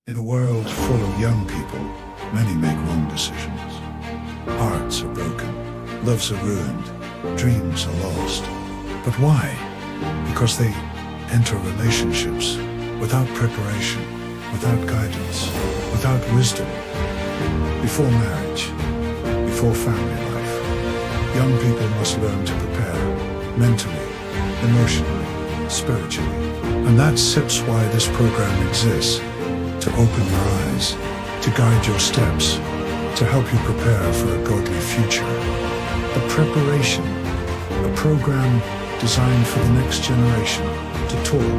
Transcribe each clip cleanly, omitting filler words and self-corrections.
In a world full of young people, many make wrong decisions. Hearts are broken, loves are ruined, dreams are lost. But why? Because they enter relationships without preparation, without guidance, without wisdom. Before marriage, before family life, young people must learn to prepare mentally, emotionally, spiritually. And that's why this program exists. To open your eyes, to guide your steps, to help you prepare for a godly future. The Preparation, a program designed for the next generation to talk,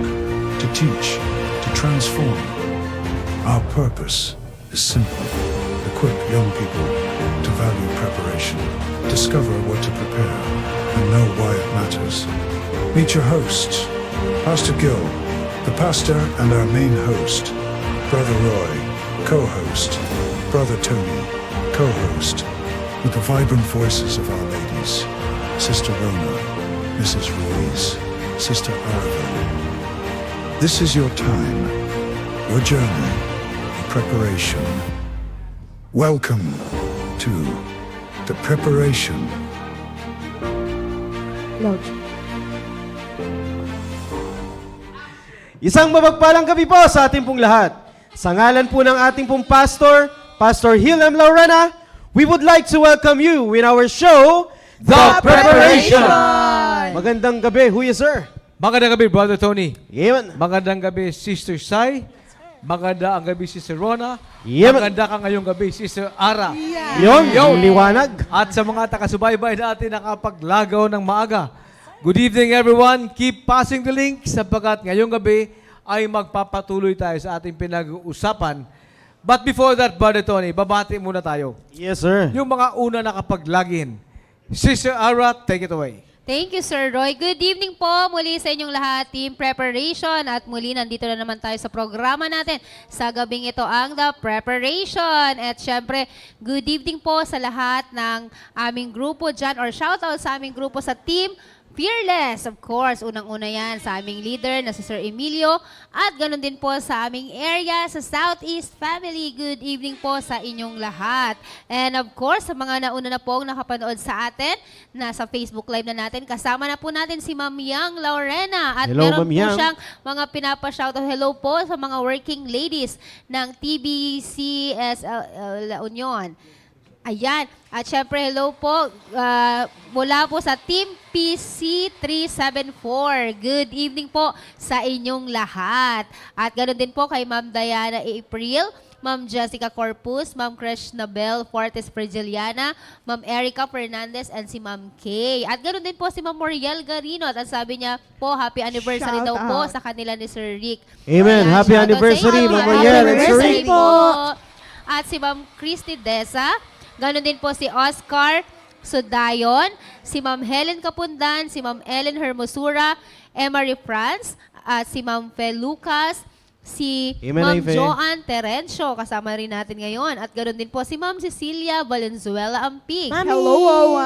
to teach, to transform. Our purpose is simple: equip young people to value preparation, discover what to prepare, and know why it matters. Meet your hosts, Pastor Gil, the pastor and our main host, Brother Roy, co-host, Brother Tony, co-host, with the vibrant voices of our ladies, Sister Rona, Mrs. Ruiz, Sister Arvin. This is your time, your journey, your preparation. Welcome to the Preparation. Loud. Isang mapagpalang gabi po sa ating pong lahat. Sa ngalan po ng ating pong pastor, Pastor Hilam Laurena, we would like to welcome you in our show, The Preparation! Magandang gabi, Huya Sir. Magandang gabi, Brother Tony. Yemen. Magandang gabi, Sister Sai. Maganda ang gabi, Sister Rona. Yemen. Maganda ka ngayong gabi, Sister Ara. Yun, yung liwanag. At sa mga takasubaybay natin nakapaglagaw ng maaga. Good evening, everyone. Keep passing the link sapagkat ngayong gabi ay magpapatuloy tayo sa ating pinag-uusapan. But before that, Brother Tony, babati muna tayo. Yes, sir. Yung mga una nakapaglagin. Sister Ara, take it away. Thank you, Sir Roy. Good evening po muli sa inyong lahat, Team Preparation. At muli, nandito na naman tayo sa programa natin. Sa gabing ito ang The Preparation. At syempre, good evening po sa lahat ng aming grupo dyan, or shoutout sa aming grupo sa Team Fearless, of course, unang-una yan sa aming leader na si Sir Emilio, at ganun din po sa aming area sa Southeast Family. Good evening po sa inyong lahat. And of course, sa mga nauna na pong nakapanood sa atin, nasa Facebook Live na natin, kasama na po natin si Ma'am Yang Laurena. At Hello, meron Ma'am po Yang. siyang mga pinapa-shoutout. Hello po sa mga working ladies ng TBCSL La Union. Ayan. At syempre, hello po mula po sa Team PC 374. Good evening po sa inyong lahat. At ganoon din po kay Ma'am Diana April, Ma'am Jessica Corpus, Ma'am Krishnabel Fortes Prigiliana, Ma'am Erica Fernandez, and si Ma'am Kay. At ganoon din po si Ma'am Moriel Garino. At ang sabi niya po, happy anniversary daw po sa kanila ni Sir Rick. Amen. Ayan, Happy shoutout sa anniversary, inyo. Ma'am Happy Moriel and Sir anniversary Rick. po. At si Ma'am Christy Deza. Ganon din po si Oscar Sudayon, si Ma'am Helen Kapundan, si Ma'am Ellen Hermosura, Emery France, at si Ma'am Fe Lucas, si Amen, Ma'am Fe. Joanne Terencio, kasama rin natin ngayon. At ganoon din po si Ma'am Cecilia Valenzuela Ampig. Hello,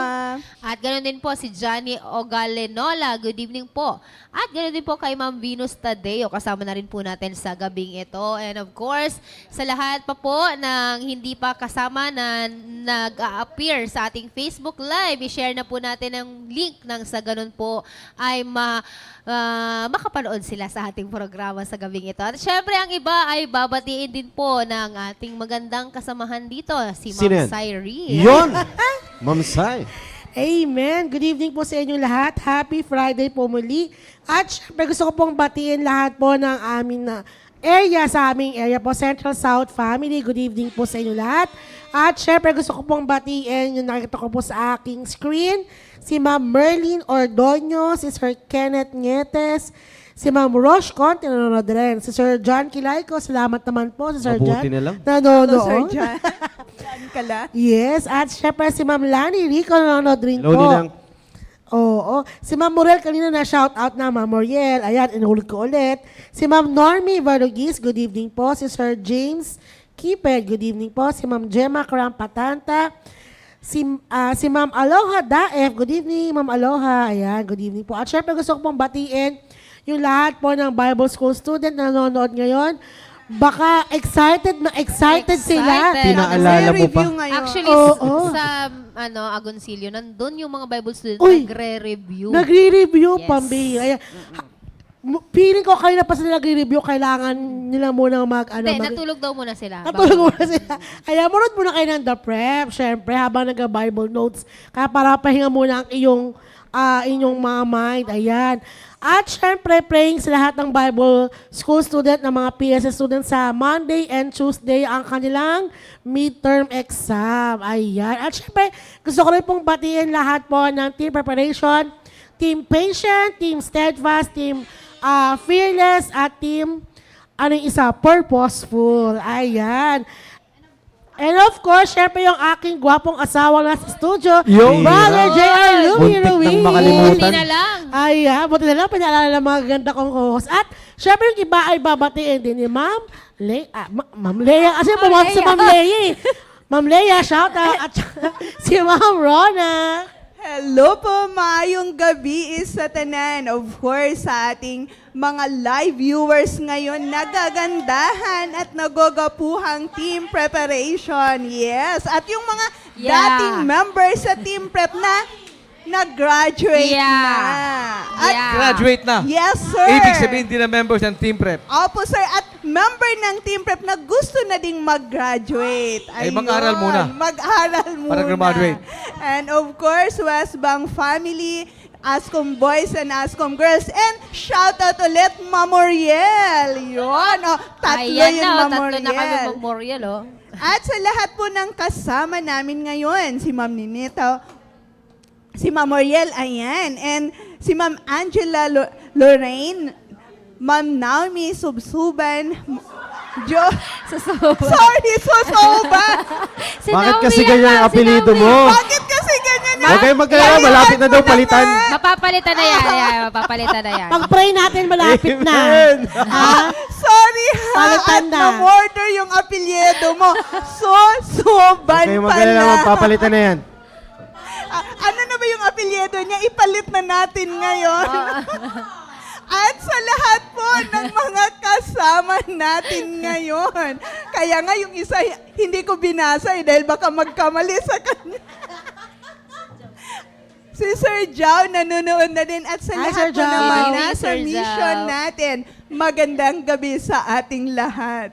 At ganoon din po si Johnny Ogalenola. Good evening po. At ganoon din po kay Ma'am Venus Tadeo. Kasama na rin po natin sa gabing ito. And of course, sa lahat pa po ng hindi pa kasama na nag-a-appear sa ating Facebook Live, i-share na po natin ang link nang sa ganun po ay makapanood sila sa ating programa sa gabing ito. At syempre, ang iba ay babatiin din po ng ating magandang kasamahan dito, si Sino Ma'am yan? Cyrene. Yun. Ma'am Sai. Amen. Good evening po sa inyong lahat. Happy Friday po muli. At syempre gusto ko pong batiin lahat po ng aming sa aming area po, Central South Family. Good evening po sa inyong lahat. At syempre gusto ko pong batiin yung nakita ko po sa aking screen, si Ma'am Merlin Ordonio, si Sir Kenneth Nietes, si Ma'am Roche Conte, nanonood rin. Si Sir John Kilayko, salamat naman po si Sir Mabuti John. na lang. Nanonood. Kala. Yes, at syempre si Ma'am Lani Rico nanonood rin Hello, po. Ninang. Oo. Si Ma'am Morel, kanina na shout out na, Ma'am Moriel. Ayan, inulit ko ulit. Si Ma'am Normie Varugis, good evening po. Si Sir James Kiped, good evening po. Si Ma'am Gemma Crampatanta. Si Ma'am Aloha Daef, good evening, Ma'am Aloha. Ayan, good evening po. At syempre gusto ko pong batiin yung lahat po ng Bible School student na nanonood ngayon. baka excited sila. Excited. Pinaalala mo pa. Review ngayon. Actually, Oo. sa Agoncillo, nandun yung mga Bible students Uy, nagre-review. Nagre-review, Yes. pambihira. Ayan. Feeling ko kayo na pa sila nagre-review, kailangan nila muna Hindi, natulog daw muna sila. Natulog muna sila. Kaya munod muna kayo ng The Prep, syempre, habang nag-Bible notes. Kaya para pahinga muna ang inyong mga mind. Ayan. At syempre, praying sa lahat ng Bible school student, ng mga PSS students sa Monday and Tuesday ang kanilang midterm exam. Ayan. At syempre, gusto ko rin pong batiin lahat po ng team preparation, team patient, team steadfast, team fearless, at team, purposeful. Ayan. And of course, syempre yung aking gwapong asawa na sa studio, Yo. Brother J.R. Louie Muntik nang Ruiz. makalimutan. Buti na lang. Ayan, buti na lang, pinaalala ng mga ganda kong host. At syempre yung iba ay babatiin din ni Ma'am Ma'am Leia. Kasi pumasok si Ma'am Leia eh. Ma'am Leia, shout out. At si Ma'am Rona. Hello po, maayong gabi sa tanan. Of course, sa ating mga live viewers ngayon, nagagandahan at nagogapuhang team preparation. Yes, at yung mga Yeah. dating members sa team prep na nag-graduate Yeah. na. At Yeah. Graduate na. yes, sir. Ibig sabihin din na members ng Team Prep. Opo, sir. At member ng team prep na gusto na ding mag-graduate. Ay, Ayun. mag-aral muna. Mag-aral muna. Para graduate. And of course, Westbang family, Ascom boys and Ascom girls. And shout out ulit, Memorial. Yun. Oh, tatlo Ayan yung na, tatlo Memorial. na kami memorial, oh. At sa lahat po ng kasama namin ngayon, si Ma'am Ninita, si Ma'am Moriel, ayan, and si Ma'am Angela Lorraine, Ma'am Naomi Subsuban, sorry, Susuban. Si Bakit Naomi kasi yan ganyan lang, ang si apelido Naomi. mo? Bakit kasi ganyan na? Huwag kayong magkalala, malapit na daw palitan. Mapapalitan na yan. Yeah, mapapalitan na yan. Pag-pray natin, malapit na. Amen. Ha? Sorry ha, Palitan at na. na-order yung apelyido mo. Susuban Huwag kayong pala. magkalala, magpapalitan na yan. Ano na ba yung apelyido niya? Ipalit na natin ngayon. At sa lahat po ng mga kasama natin ngayon. Kaya nga yung isa, hindi ko binasa dahil baka magkamali sa kanya. Si Sir Jao nanonood na din. At sa Hi, lahat Sir po Jao. naman Good evening, nasa Sir mission Jao. natin, magandang gabi sa ating lahat.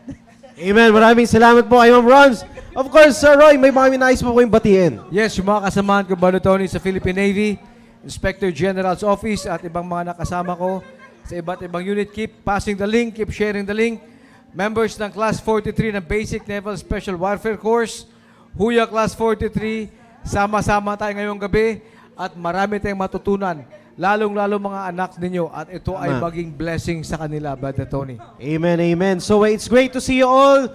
Amen. Maraming salamat po kay Ma'am Rons. Of course, Sir Roy, may mga nais po kayong batiin. Yes, yung mga kasamahan ko, Brother Tony, sa Philippine Navy, Inspector General's Office, at ibang mga nakasama ko sa iba't ibang unit. Keep passing the link, keep sharing the link. Members ng Class 43 ng Basic Naval Special Warfare Course, Huya Class 43, sama-sama tayo ngayong gabi at marami tayong matutunan, lalong-lalo mga anak ninyo, at ito ay Tama. maging blessing sa kanila, Brother Tony. Amen, amen. So it's great to see you all.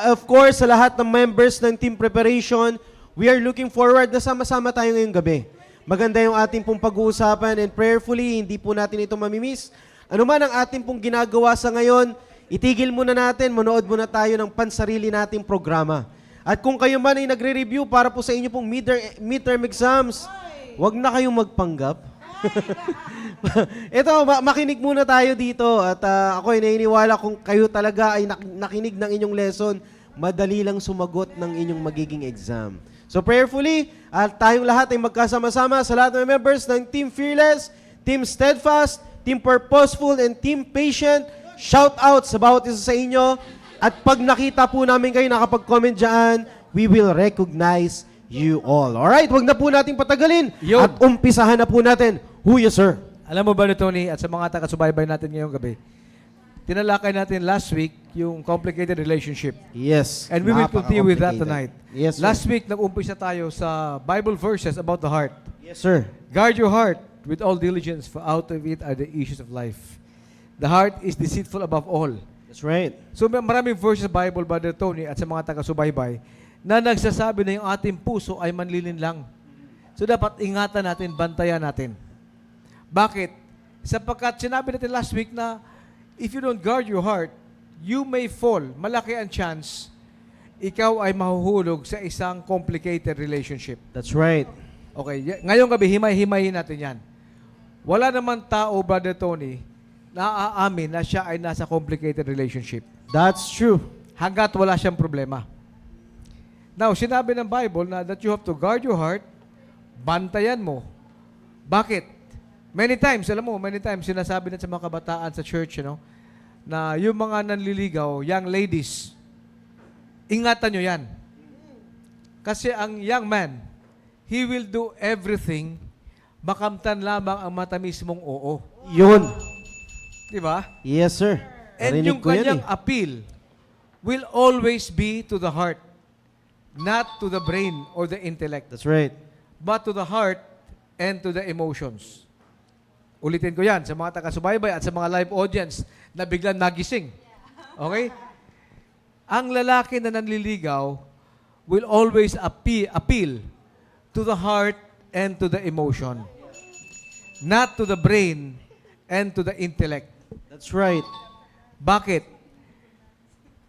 Of course, sa lahat ng members ng team preparation, we are looking forward na sama-sama tayo ngayong gabi. Maganda yung ating pong pag-uusapan, and prayerfully, hindi po natin ito mamimiss. Ano man ang ating pong ginagawa sa ngayon, itigil muna natin, manood muna tayo ng pansarili nating programa. At kung kayo man ay nagre-review para po sa inyo pong midterm exams, wag na kayong magpanggap. Ito, makinig muna tayo dito, at ako ay naniniwala kung kayo talaga ay nakinig ng inyong lesson, madali lang sumagot ng inyong magiging exam. So prayerfully, at tayong lahat ay magkasama-sama sa lahat ng members ng Team Fearless, Team Steadfast, Team Purposeful, and Team Patient. Shout out sa bawat isa sa inyo. At pag nakita po namin kayo nakapag-comment dyan, we will recognize you all. Alright, wag na po natin patagalin. Yun. At umpisahan na po natin. Huya, sir. Alam mo ba, Tony, at sa mga taga-subaybay natin ngayong gabi, tinalakay natin last week yung complicated relationship. Yes. And we will continue with that Napaka-complicated. tonight. Yes, sir. Last week, nag-umpisa tayo sa Bible verses about the heart. Yes, sir. Guard your heart with all diligence, for out of it are the issues of life. The heart is deceitful above all. That's right. So maraming verses sa Bible, Brother Tony, at sa mga taga-subaybay, na nagsasabi na yung ating puso ay manlilin lang. So dapat ingatan natin, bantayan natin. Bakit? Sapagkat sinabi natin last week na if you don't guard your heart, you may fall. Malaki ang chance ikaw ay mahuhulog sa isang complicated relationship. That's right. Okay, ngayong gabi, himay-himayin natin yan. Wala naman tao, Brother Tony, naaamin na siya ay nasa complicated relationship. That's true. Hanggat wala siyang problema. Now, sinabi ng Bible na that you have to guard your heart, bantayan mo. Bakit? Many times, alam mo, many times sinasabi na sa mga kabataan sa church, na yung mga nanliligaw, young ladies, ingatan nyo yan. Kasi ang young man, he will do everything, makamtan lamang ang matamis mong oo. Yun. Di ba? Yes, sir. And Narinig yung ko yan kanyang appeal will always be to the heart, not to the brain or the intellect, That's right. but to the heart and to the emotions. Ulitin ko yan sa mga taga-subaybay at sa mga live audience na biglang nagising. Okay? Ang lalaki na nanliligaw will always appeal to the heart and to the emotion, not to the brain and to the intellect. That's right. Bakit?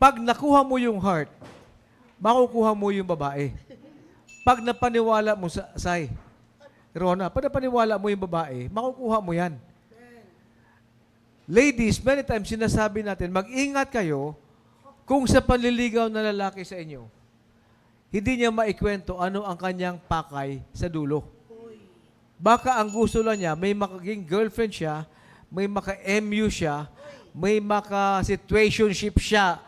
Pag nakuha mo yung heart, makukuha mo yung babae. Pag napaniwala mo sa Rona, pag napaniwala mo yung babae, makukuha mo yan. Ladies, many times sinasabi natin, mag-ingat kayo kung sa panliligaw na lalaki sa inyo, hindi niya maikwento ano ang kanyang pakay sa dulo. Baka ang gusto lang niya, may makaging girlfriend siya, may maka-MU siya, may maka-situationship siya,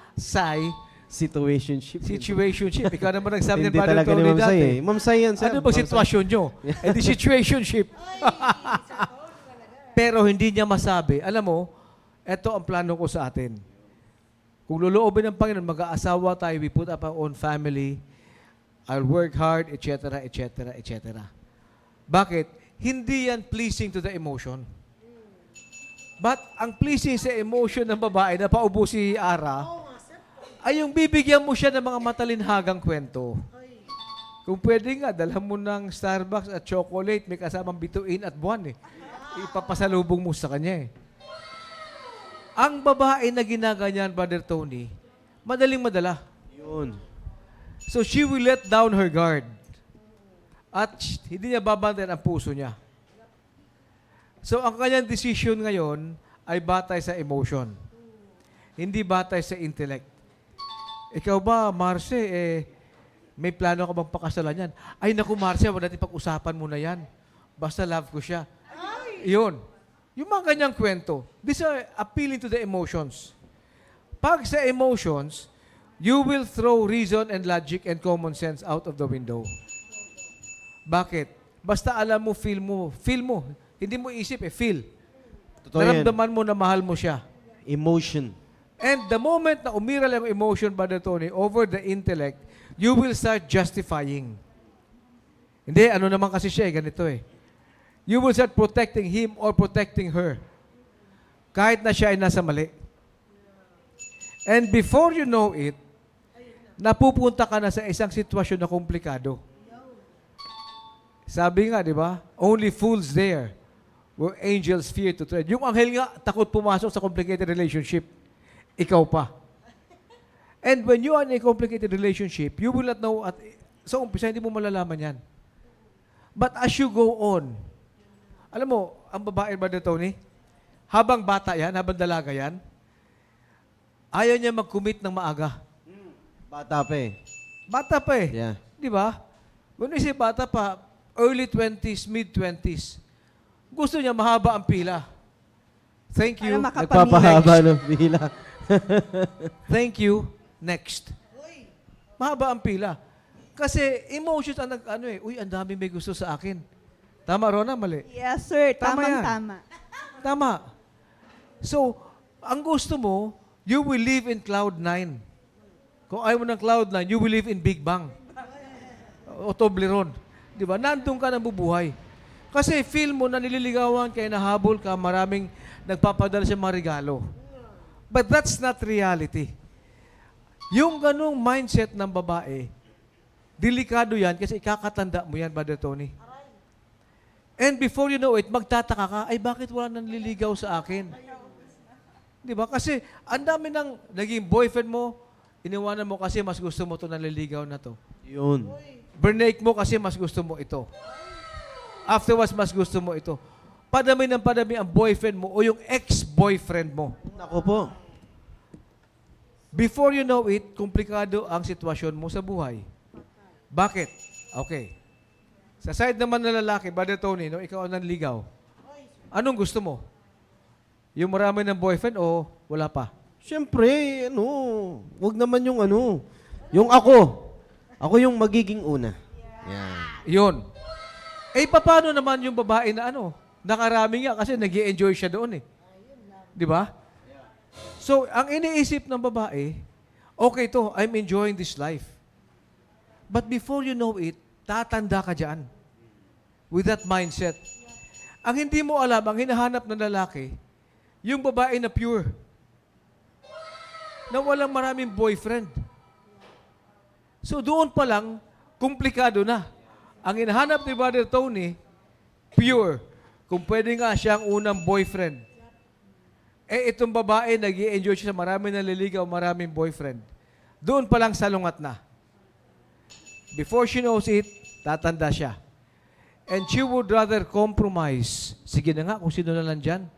Situationship. situationship. Ikaw naman nagsabi Hindi ng Brother talaga ni Tony Ma'am Sai dati. eh. Ma'am Sai yan, sir. Ano bang sitwasyon nyo? Eh di situationship. Pero hindi niya masabi. Alam mo, ito ang plano ko sa atin. Kung luluobin ng Panginoon, mag-aasawa tayo, we put up our own family, I'll work hard, etc., etc., etc. Bakit? Hindi yan pleasing to the emotion. But ang pleasing sa emotion ng babae na paubo si Ara, ay yung bibigyan mo siya ng mga matalinhagang kwento. Kung pwede nga, dalhan mo ng Starbucks at chocolate, may kasamang bituin at buwan eh. Ipapasalubong mo sa kanya eh. Ang babae na ginaganyan, Brother Tony, madaling madala. Yun. So she will let down her guard. At hindi niya babantayan ang puso niya. So ang kanyang decision ngayon ay batay sa emotion. Hindi batay sa intellect. Ikaw ba, Marce, may plano ka bang pakasalan yan? Ay naku, Marce, wala natin pag-usapan mo na yan. Basta love ko siya. Iyon. Yung mga ganyang kwento, these are appealing to the emotions. Pag sa emotions, you will throw reason and logic and common sense out of the window. Bakit? Basta alam mo, feel mo. Hindi mo isip feel. Totoo yan. Naramdaman mo na mahal mo siya. Emotion. And the moment na umiral ang emotion, Brother Tony, over the intellect, you will start justifying. Hindi, ano naman kasi siya ganito You will start protecting him or protecting her. Kahit na siya ay nasa mali. And before you know it, napupunta ka na sa isang sitwasyon na komplikado. Sabi nga, di ba? Only fools there where angels fear to tread. Yung anghel nga, takot pumasok sa complicated relationship. Ikaw pa. And when you are in a complicated relationship, you will not know sa umpisa, hindi mo malalaman yan. But as you go on, alam mo, ang babae, Brother Tony, habang bata yan, habang dalaga yan, ayaw niya mag-commit ng maaga. Bata pa eh. Bata pa eh. Yeah. Di ba? Kung isip bata pa, early 20s, mid-20s, gusto niya mahaba ang pila. Thank you. Para Nagpapahaba ng pila. Thank you. Next. Mahaba ang pila. Kasi emotions ang uy, ang dami may gusto sa akin. Tama, Rona? Mali? Yes, sir. Tama yan. Tama. Tama. So, ang gusto mo, you will live in cloud 9. Kung ayaw mo ng cloud 9, you will live in Big Bang. O Toblerone. Di ba? Nandun ka nabubuhay. Kasi feel mo na nililigawan kaya nahabol ka, maraming nagpapadala sa mga regalo. But that's not reality. Yung ganung mindset ng babae, delikado yan kasi ikakatanda mo yan, Brother Tony. And before you know it, magtataka ka, ay bakit wala nang liligaw sa akin? Di ba? Kasi ang dami ng naging boyfriend mo, iniwanan mo kasi mas gusto mo ito naliligaw na to. Yun. Bernake mo kasi mas gusto mo ito. Afterwards, mas gusto mo ito. padami ng padami ang boyfriend mo o yung ex-boyfriend mo. Nako po. Before you know it, komplikado ang sitwasyon mo sa buhay. Bakit? Okay. Sa side naman ng lalaki, Brother Tony, no, ikaw ang nanligaw. Anong gusto mo? Yung marami ng boyfriend o wala pa? Siyempre, wag naman yung ako. Ako yung magiging una. Yan. Yun. Eh, paano naman yung babae na nakarami nga kasi nag-i-enjoy siya doon eh. Di ba? So, ang iniisip ng babae, okay to, I'm enjoying this life. But before you know it, tatanda ka dyan. With that mindset. Ang hindi mo alam, ang hinahanap ng lalaki, yung babae na pure. Na walang maraming boyfriend. So doon pa lang, komplikado na. Ang hinahanap ni Brother Tony, pure. Kung pwede nga siyang unang boyfriend. Eh itong babae, nag-i-enjoy siya sa maraming naliligaw, maraming boyfriend. Doon pa lang salungat na. Before she knows it, tatanda siya. And she would rather compromise. Sige na nga, kung sino na lang dyan.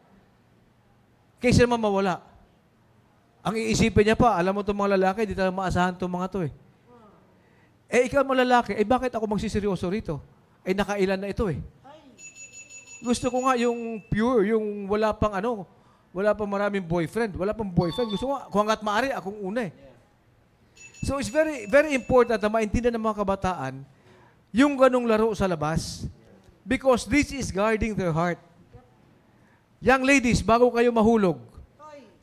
Kaysa naman mawala. Ang iisipin niya pa, alam mo itong mga lalaki, di tayo maasahan itong mga to eh. Eh, ikaw mga lalaki, bakit ako magsiseryoso rito? Nakailan na ito eh. Gusto ko nga yung pure, yung wala pang wala pang maraming boyfriend. Wala pang boyfriend. Gusto ko nga, kung hanggat maaari, akong una eh. So, it's very, very important na maintindihan ng mga kabataan yung ganong laro sa labas. Because this is guarding their heart. Young ladies, bago kayo mahulog,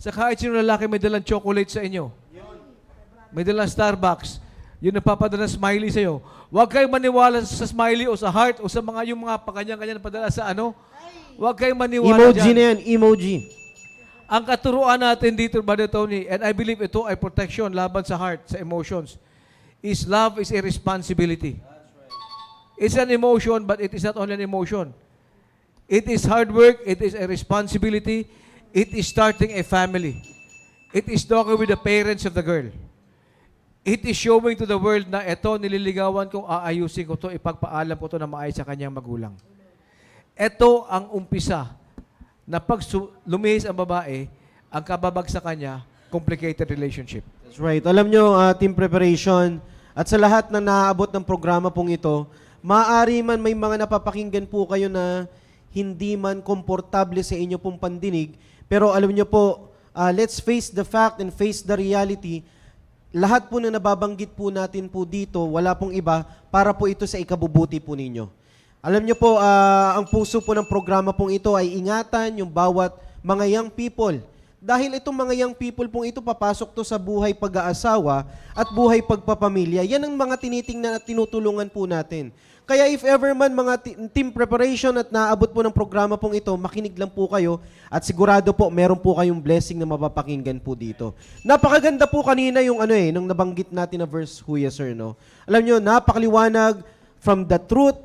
sa kahit sino lalaki may dalang chocolate sa inyo, may dalang Starbucks, yung nagpapadala ng smiley sa iyo, huwag kayong maniwala sa smiley o sa heart o sa yung mga pakanyang-kanya na padala sa huwag kayong maniwala Emoji dyan. na yan, emoji. Ang katuruan natin dito, Brother Tony, and I believe ito ay protection laban sa heart, sa emotions, is love is a responsibility. It's an emotion, but it is not only an emotion. It is hard work, it is a responsibility, it is starting a family. It is talking with the parents of the girl. It is showing to the world na ito, nililigawan ko, aayusin ko to, ipagpaalam ko to na maayos sa kanyang magulang. Ito ang umpisa na pag lumihis ang babae, ang kababag sa kanya, complicated relationship. That's right. Alam nyo, team preparation, at sa lahat na naaabot ng programa pong ito, maaari man may mga napapakinggan po kayo na hindi man komportable sa inyo pong pandinig, pero alam nyo po, let's face the fact and face the reality. Lahat po na nababanggit po natin po dito, wala pong iba, para po ito sa ikabubuti po ninyo. Alam nyo po, ang puso po ng programa pong ito ay ingatan yung bawat mga young people. Dahil itong mga young people pong ito, papasok to sa buhay pag-aasawa at buhay pagpapamilya. Yan ang mga tinitingnan at tinutulungan po natin. Kaya if ever man mga team preparation at naabot po ng programa pong ito, makinig lang po kayo at sigurado po meron po kayong blessing na mapapakinggan po dito. Napakaganda po kanina yung nung nabanggit natin na verse, Huya Sir, no? Alam nyo, napakaliwanag from the truth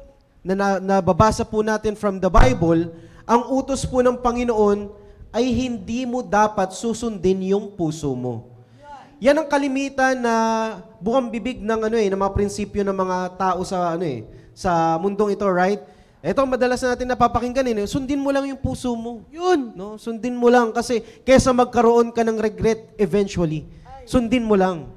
na nababasa po natin from the Bible, ang utos po ng Panginoon ay hindi mo dapat susundin yung puso mo. Yan ang kalimitan na bukang bibig ng ng mga prinsipyo ng mga tao sa sa mundong ito, right? Ito madalas natin napapakinggan sundin mo lang yung puso mo. Yun, no? Sundin mo lang kasi kaysa magkaroon ka ng regret eventually. Sundin mo lang.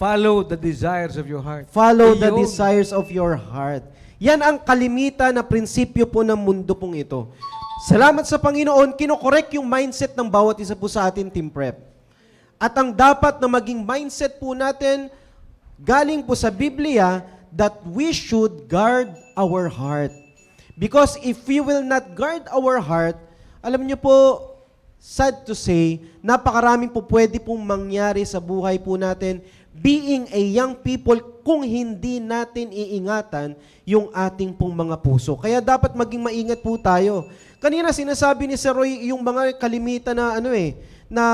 Follow the desires of your heart. Follow the Ayun. desires of your heart. Yan ang kalimitan na prinsipyo po ng mundo pong ito. Salamat sa Panginoon, kinokorek yung mindset ng bawat isa po sa atin, Team Prep. At ang dapat na maging mindset po natin, galing po sa Biblia, that we should guard our heart. Because if we will not guard our heart, alam niyo po, sad to say, napakaraming po pwede pong mangyari sa buhay po natin being a young people kung hindi natin iingatan yung ating pong mga puso. Kaya dapat maging maingat po tayo. Kanina sinasabi ni Sir Roy yung mga kalimitan na na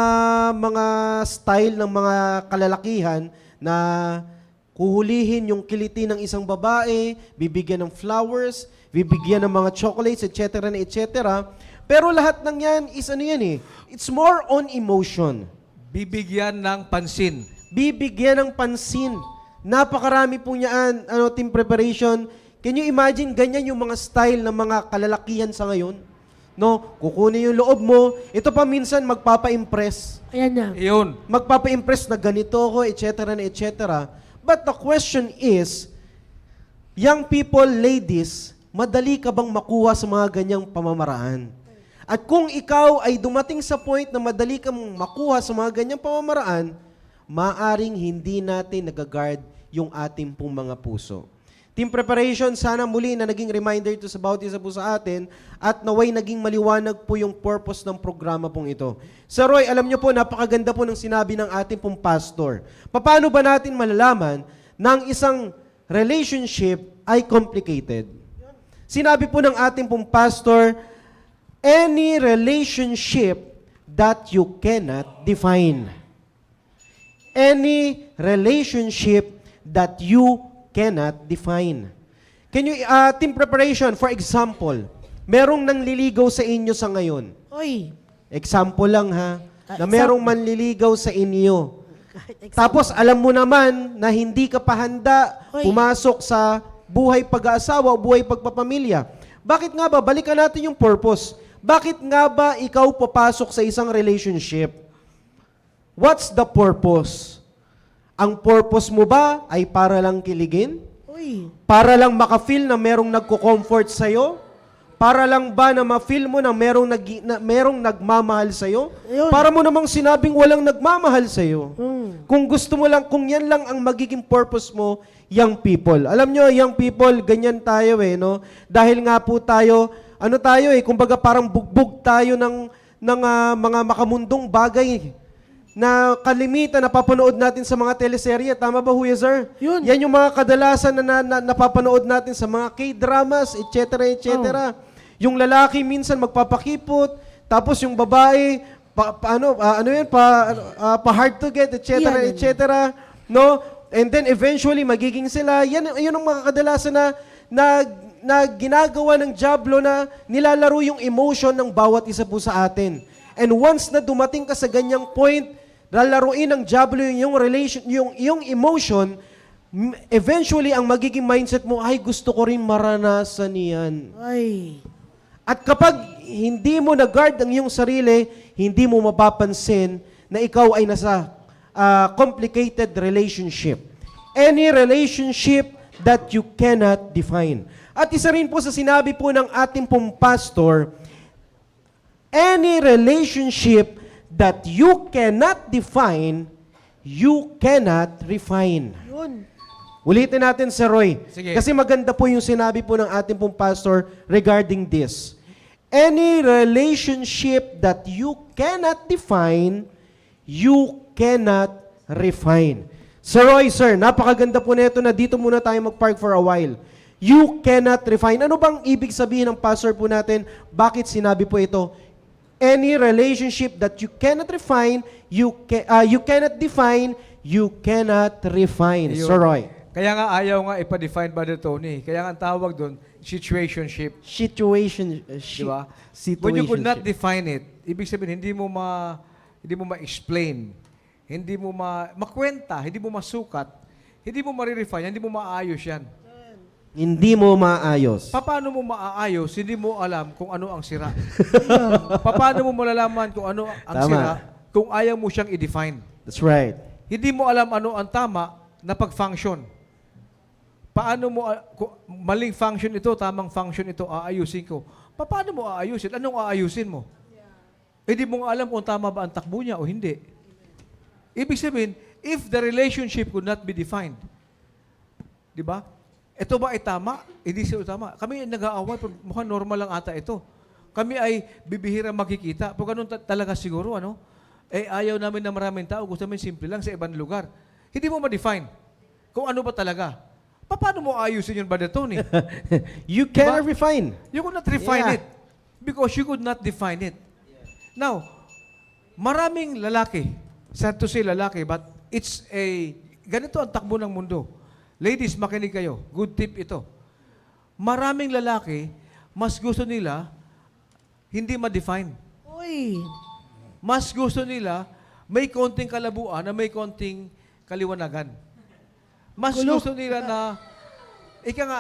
mga style ng mga kalalakihan na huhulihin yung kiliti ng isang babae, bibigyan ng flowers, bibigyan ng mga chocolates, etc. Pero lahat ng yan is it's more on emotion. Bibigyan ng pansin. Bibigyan ng pansin. Napakarami po niyan, team preparation. Can you imagine, ganyan yung mga style ng mga kalalakihan sa ngayon? No? Kukunin yung loob mo. Ito pa minsan magpapa-impress. Ayan na. Iyon. Magpapa-impress na ganito ako, etc. na etc. But the question is, young people, ladies, madali ka bang makuha sa mga ganyang pamamaraan? At kung ikaw ay dumating sa point na madali kang makuha sa mga ganyang pamamaraan, maaring hindi natin nagagard yung ating pong mga puso. Team Preparation, sana muli na naging reminder ito sa bawat isa po sa atin at naway naging maliwanag po yung purpose ng programa pong ito. Sir Roy, alam niyo po, napakaganda po ng sinabi ng ating pong pastor. Paano ba natin malalaman na ang isang relationship ay complicated? Sinabi po ng ating pong pastor, any relationship that you cannot define. Any relationship that you cannot define. Can you, Team Preparation, for example, merong nanliligaw sa inyo sa ngayon. Uy. Example lang ha, na example. merong manliligaw sa inyo. Tapos alam mo naman na hindi ka pa handa Uy. pumasok sa buhay pag-aasawa o buhay pagpapamilya. Bakit nga ba? Balikan natin yung purpose. Bakit nga ba ikaw papasok sa isang relationship? What's the purpose? Ang purpose mo ba ay para lang kiligin? Uy. Para lang maka-feel na merong nagko-comfort sa'yo? Para lang ba na ma-feel mo na merong nagmamahal sa'yo? Ayun. Para mo namang sinabing walang nagmamahal sa'yo. Hmm. Kung gusto mo lang, kung yan lang ang magiging purpose mo, young people. Alam nyo, young people, ganyan tayo no? Dahil nga po tayo, kumbaga parang bugbog tayo ng mga makamundong bagay na kalimitan napapanood natin sa mga teleserye. Tama ba, Huya, sir? Yun. Yan yung mga kadalasan na napapanood natin sa mga K-dramas, etc., etc. Yung lalaki minsan magpapakipot, tapos yung babae, pa-hard to get, etc., Yan. etc. No? And then eventually, magiging sila. Yun ang mga kadalasan na ginagawa ng Diablo na nilalaro yung emotion ng bawat isa po sa atin. And once na dumating ka sa ganyang point, lalaruin ng Diablo yung relation, yung emotion, eventually ang magiging mindset mo ay gusto ko rin maranasan yan. Ay. At kapag hindi mo na-guard ang iyong sarili, hindi mo mapapansin na ikaw ay nasa complicated relationship. Any relationship that you cannot define. At isa rin po sa sinabi po ng ating pong pastor, any relationship that you cannot define, you cannot refine. Yun. Ulitin natin, Sir Roy. Sige. Kasi maganda po yung sinabi po ng ating pong pastor regarding this. Any relationship that you cannot define, you cannot refine. Sir Roy, sir, napakaganda po nito na dito muna tayo mag-park for a while. You cannot refine. Ano bang ibig sabihin ng pastor po natin? Bakit sinabi po ito? Any relationship that you cannot refine, you cannot define, you cannot refine. Ayun. Sir Roy. Kaya nga ayaw nga ipa-define Brother Tony. Kaya nga ang tawag doon, situationship. Situation. Di ba? When you could not define it, ibig sabihin, hindi mo ma-explain, hindi mo makwenta, hindi mo masukat, hindi mo ma-refine, hindi mo maayos yan. Hindi mo maayos. Paano mo maaayos, hindi mo alam kung ano ang sira. Paano mo malalaman kung ano ang Tama. sira kung ayaw mo siyang i-define. That's right. Hindi mo alam ano ang tama na pag-function. Paano mo, kung maling function ito, tamang function ito, aayusin ko. Paano mo aayusin? Anong aayusin mo? Hindi mo alam kung tama ba ang takbo niya o hindi. Ibig sabihin, if the relationship could not be defined, di ba? Ito ba ay tama? Hindi siya tama. Kami ay nag-aaway, pero mukhang normal lang ata ito. Kami ay bibihira makikita. Pag ganun talaga siguro, ayaw namin na maraming tao. Gusto namin simple lang sa ibang lugar. Hindi mo ma-define kung ano ba talaga. Paano mo ayusin yun, Brother Tony? You cannot refine. You could not refine Yeah. it because you could not define it. Now, maraming lalaki, sad to say lalaki, but ganito ang takbo ng mundo. Ladies, makinig kayo. Good tip ito. Maraming lalaki, mas gusto nila hindi ma-define. Uy. Mas gusto nila may konting kalabuan na may konting kaliwanagan. Mas gusto nila na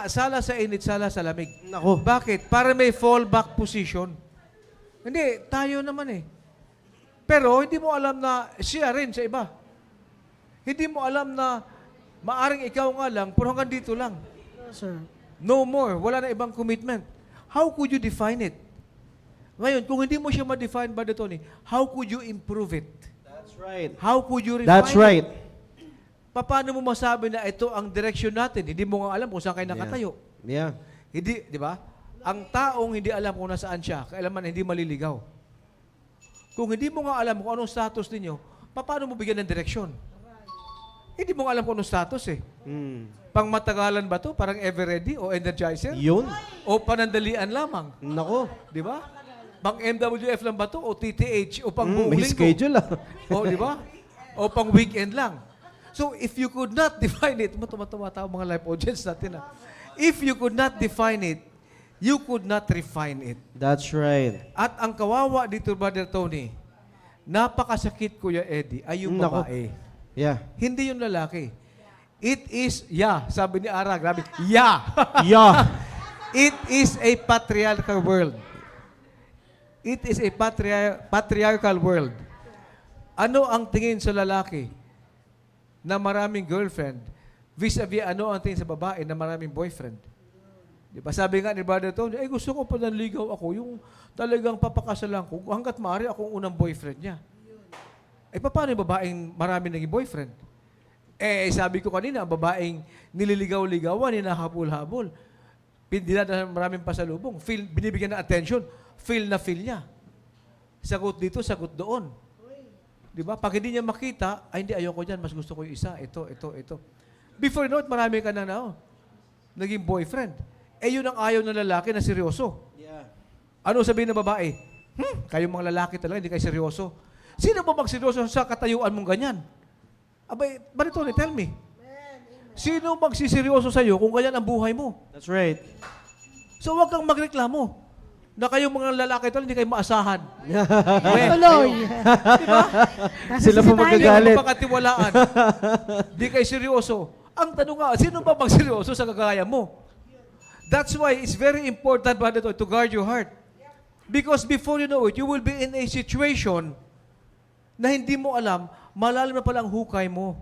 sala sa init, sala sa lamig. Nako. Bakit? Para may fallback position. Hindi, tayo naman eh. Pero hindi mo alam na siya rin sa iba. Hindi mo alam na maaring ikaw nga lang, pero hanggang dito lang. Sir. No more. Wala na ibang commitment. How could you define it? Ngayon, kung hindi mo siya ma-define, Brother Tony, how could you improve it? That's right. How could you refine That's right. it? Paano mo masabi na ito ang direction natin? Hindi mo nga alam kung saan kayo nakatayo. Yeah. Hindi, di ba? Ang taong hindi alam kung nasaan siya, kailanman hindi maliligaw. Kung hindi mo nga alam kung anong status ninyo, paano mo bigyan ng direksyon? Hindi mo nga alam kung anong status eh. Pang matagalan ba to? Parang ever ready o energizer? Yun. O panandalian lamang? Nako. Di ba? Pang MWF lang ba to? O TTH? O pang buong May linggo? schedule ah. O, di ba? O pang weekend lang. So, if you could not define it, tumatawa mga live audience natin ah. If you could not define it, you could not refine it. That's right. At ang kawawa dito, Brother Tony, napakasakit, Kuya Eddie, ay yung Nako. babae. Yeah. Hindi yung lalaki. It is, sabi ni Ara, grabe, yeah. Yeah. It is a patriarchal world. It is a patriarchal world. Ano ang tingin sa lalaki na maraming girlfriend vis-a-vis ano ang tingin sa babae na maraming boyfriend? Di ba? Sabi nga ni Brother Tony, gusto ko pa nanligaw ako, yung talagang papakasalan ko, hanggat maaari akong unang boyfriend niya. Paano yung babaeng marami naging boyfriend? Sabi ko kanina, ang babaeng nililigaw-ligawan, hinahabol-habol, dinadala ng maraming pasalubong, binibigyan ng attention, feel niya. Sagot dito, sagot doon. Di ba? Pag hindi niya makita, hindi, ayoko dyan, mas gusto ko yung isa, ito. Before you know it, marami ka na naging boyfriend. Yun ang ayaw ng lalaki na seryoso. Yeah. Ano sabihin ng babae? Kayong mga lalaki talaga, hindi kayo seryoso. Sino ba magseryoso sa katayuan mong ganyan? Abay, Brother Tony, tell me. Sino magsiseryoso sa'yo kung ganyan ang buhay mo? That's right. So huwag kang magreklamo na kayong mga lalaki talaga, hindi kayo maasahan. Tuloy. Diba? Sila po Hindi magagalit. kayo makatiwalaan. Hindi kayo seryoso. Ang tanong nga, sino ba magseryoso sa kagaya mo? That's why it's very important, Brother Tony, to guard your heart. Because before you know it, you will be in a situation na hindi mo alam, malalim na palang hukay mo.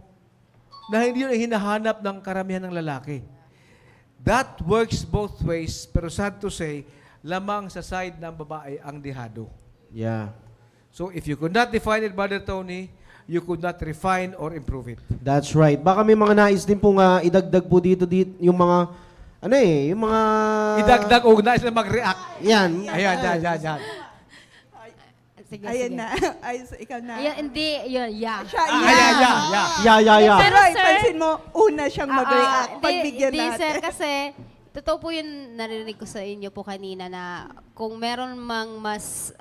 Na hindi yun ang hinahanap ng karamihan ng lalaki. That works both ways, pero sad to say, lamang sa side ng babae ang dihado. Yeah. So if you could not define it, Brother Tony, you could not refine or improve it. That's right. Baka may mga nais din pong idagdag po dito yung mga yung mga Idagdag o nais na mag-react. Yan. Ayan, yan. Sige, Ayan sige. na. Ay, so ikaw na. Ayan, hindi, yun, yeah. Siya, Ayan, Yeah. Pero Pero, sir, pansin mo, una siyang mag-react. hindi, Pagbigyan hindi, natin. sir, kasi totoo po yun narinig ko sa inyo po kanina na kung meron mang mas,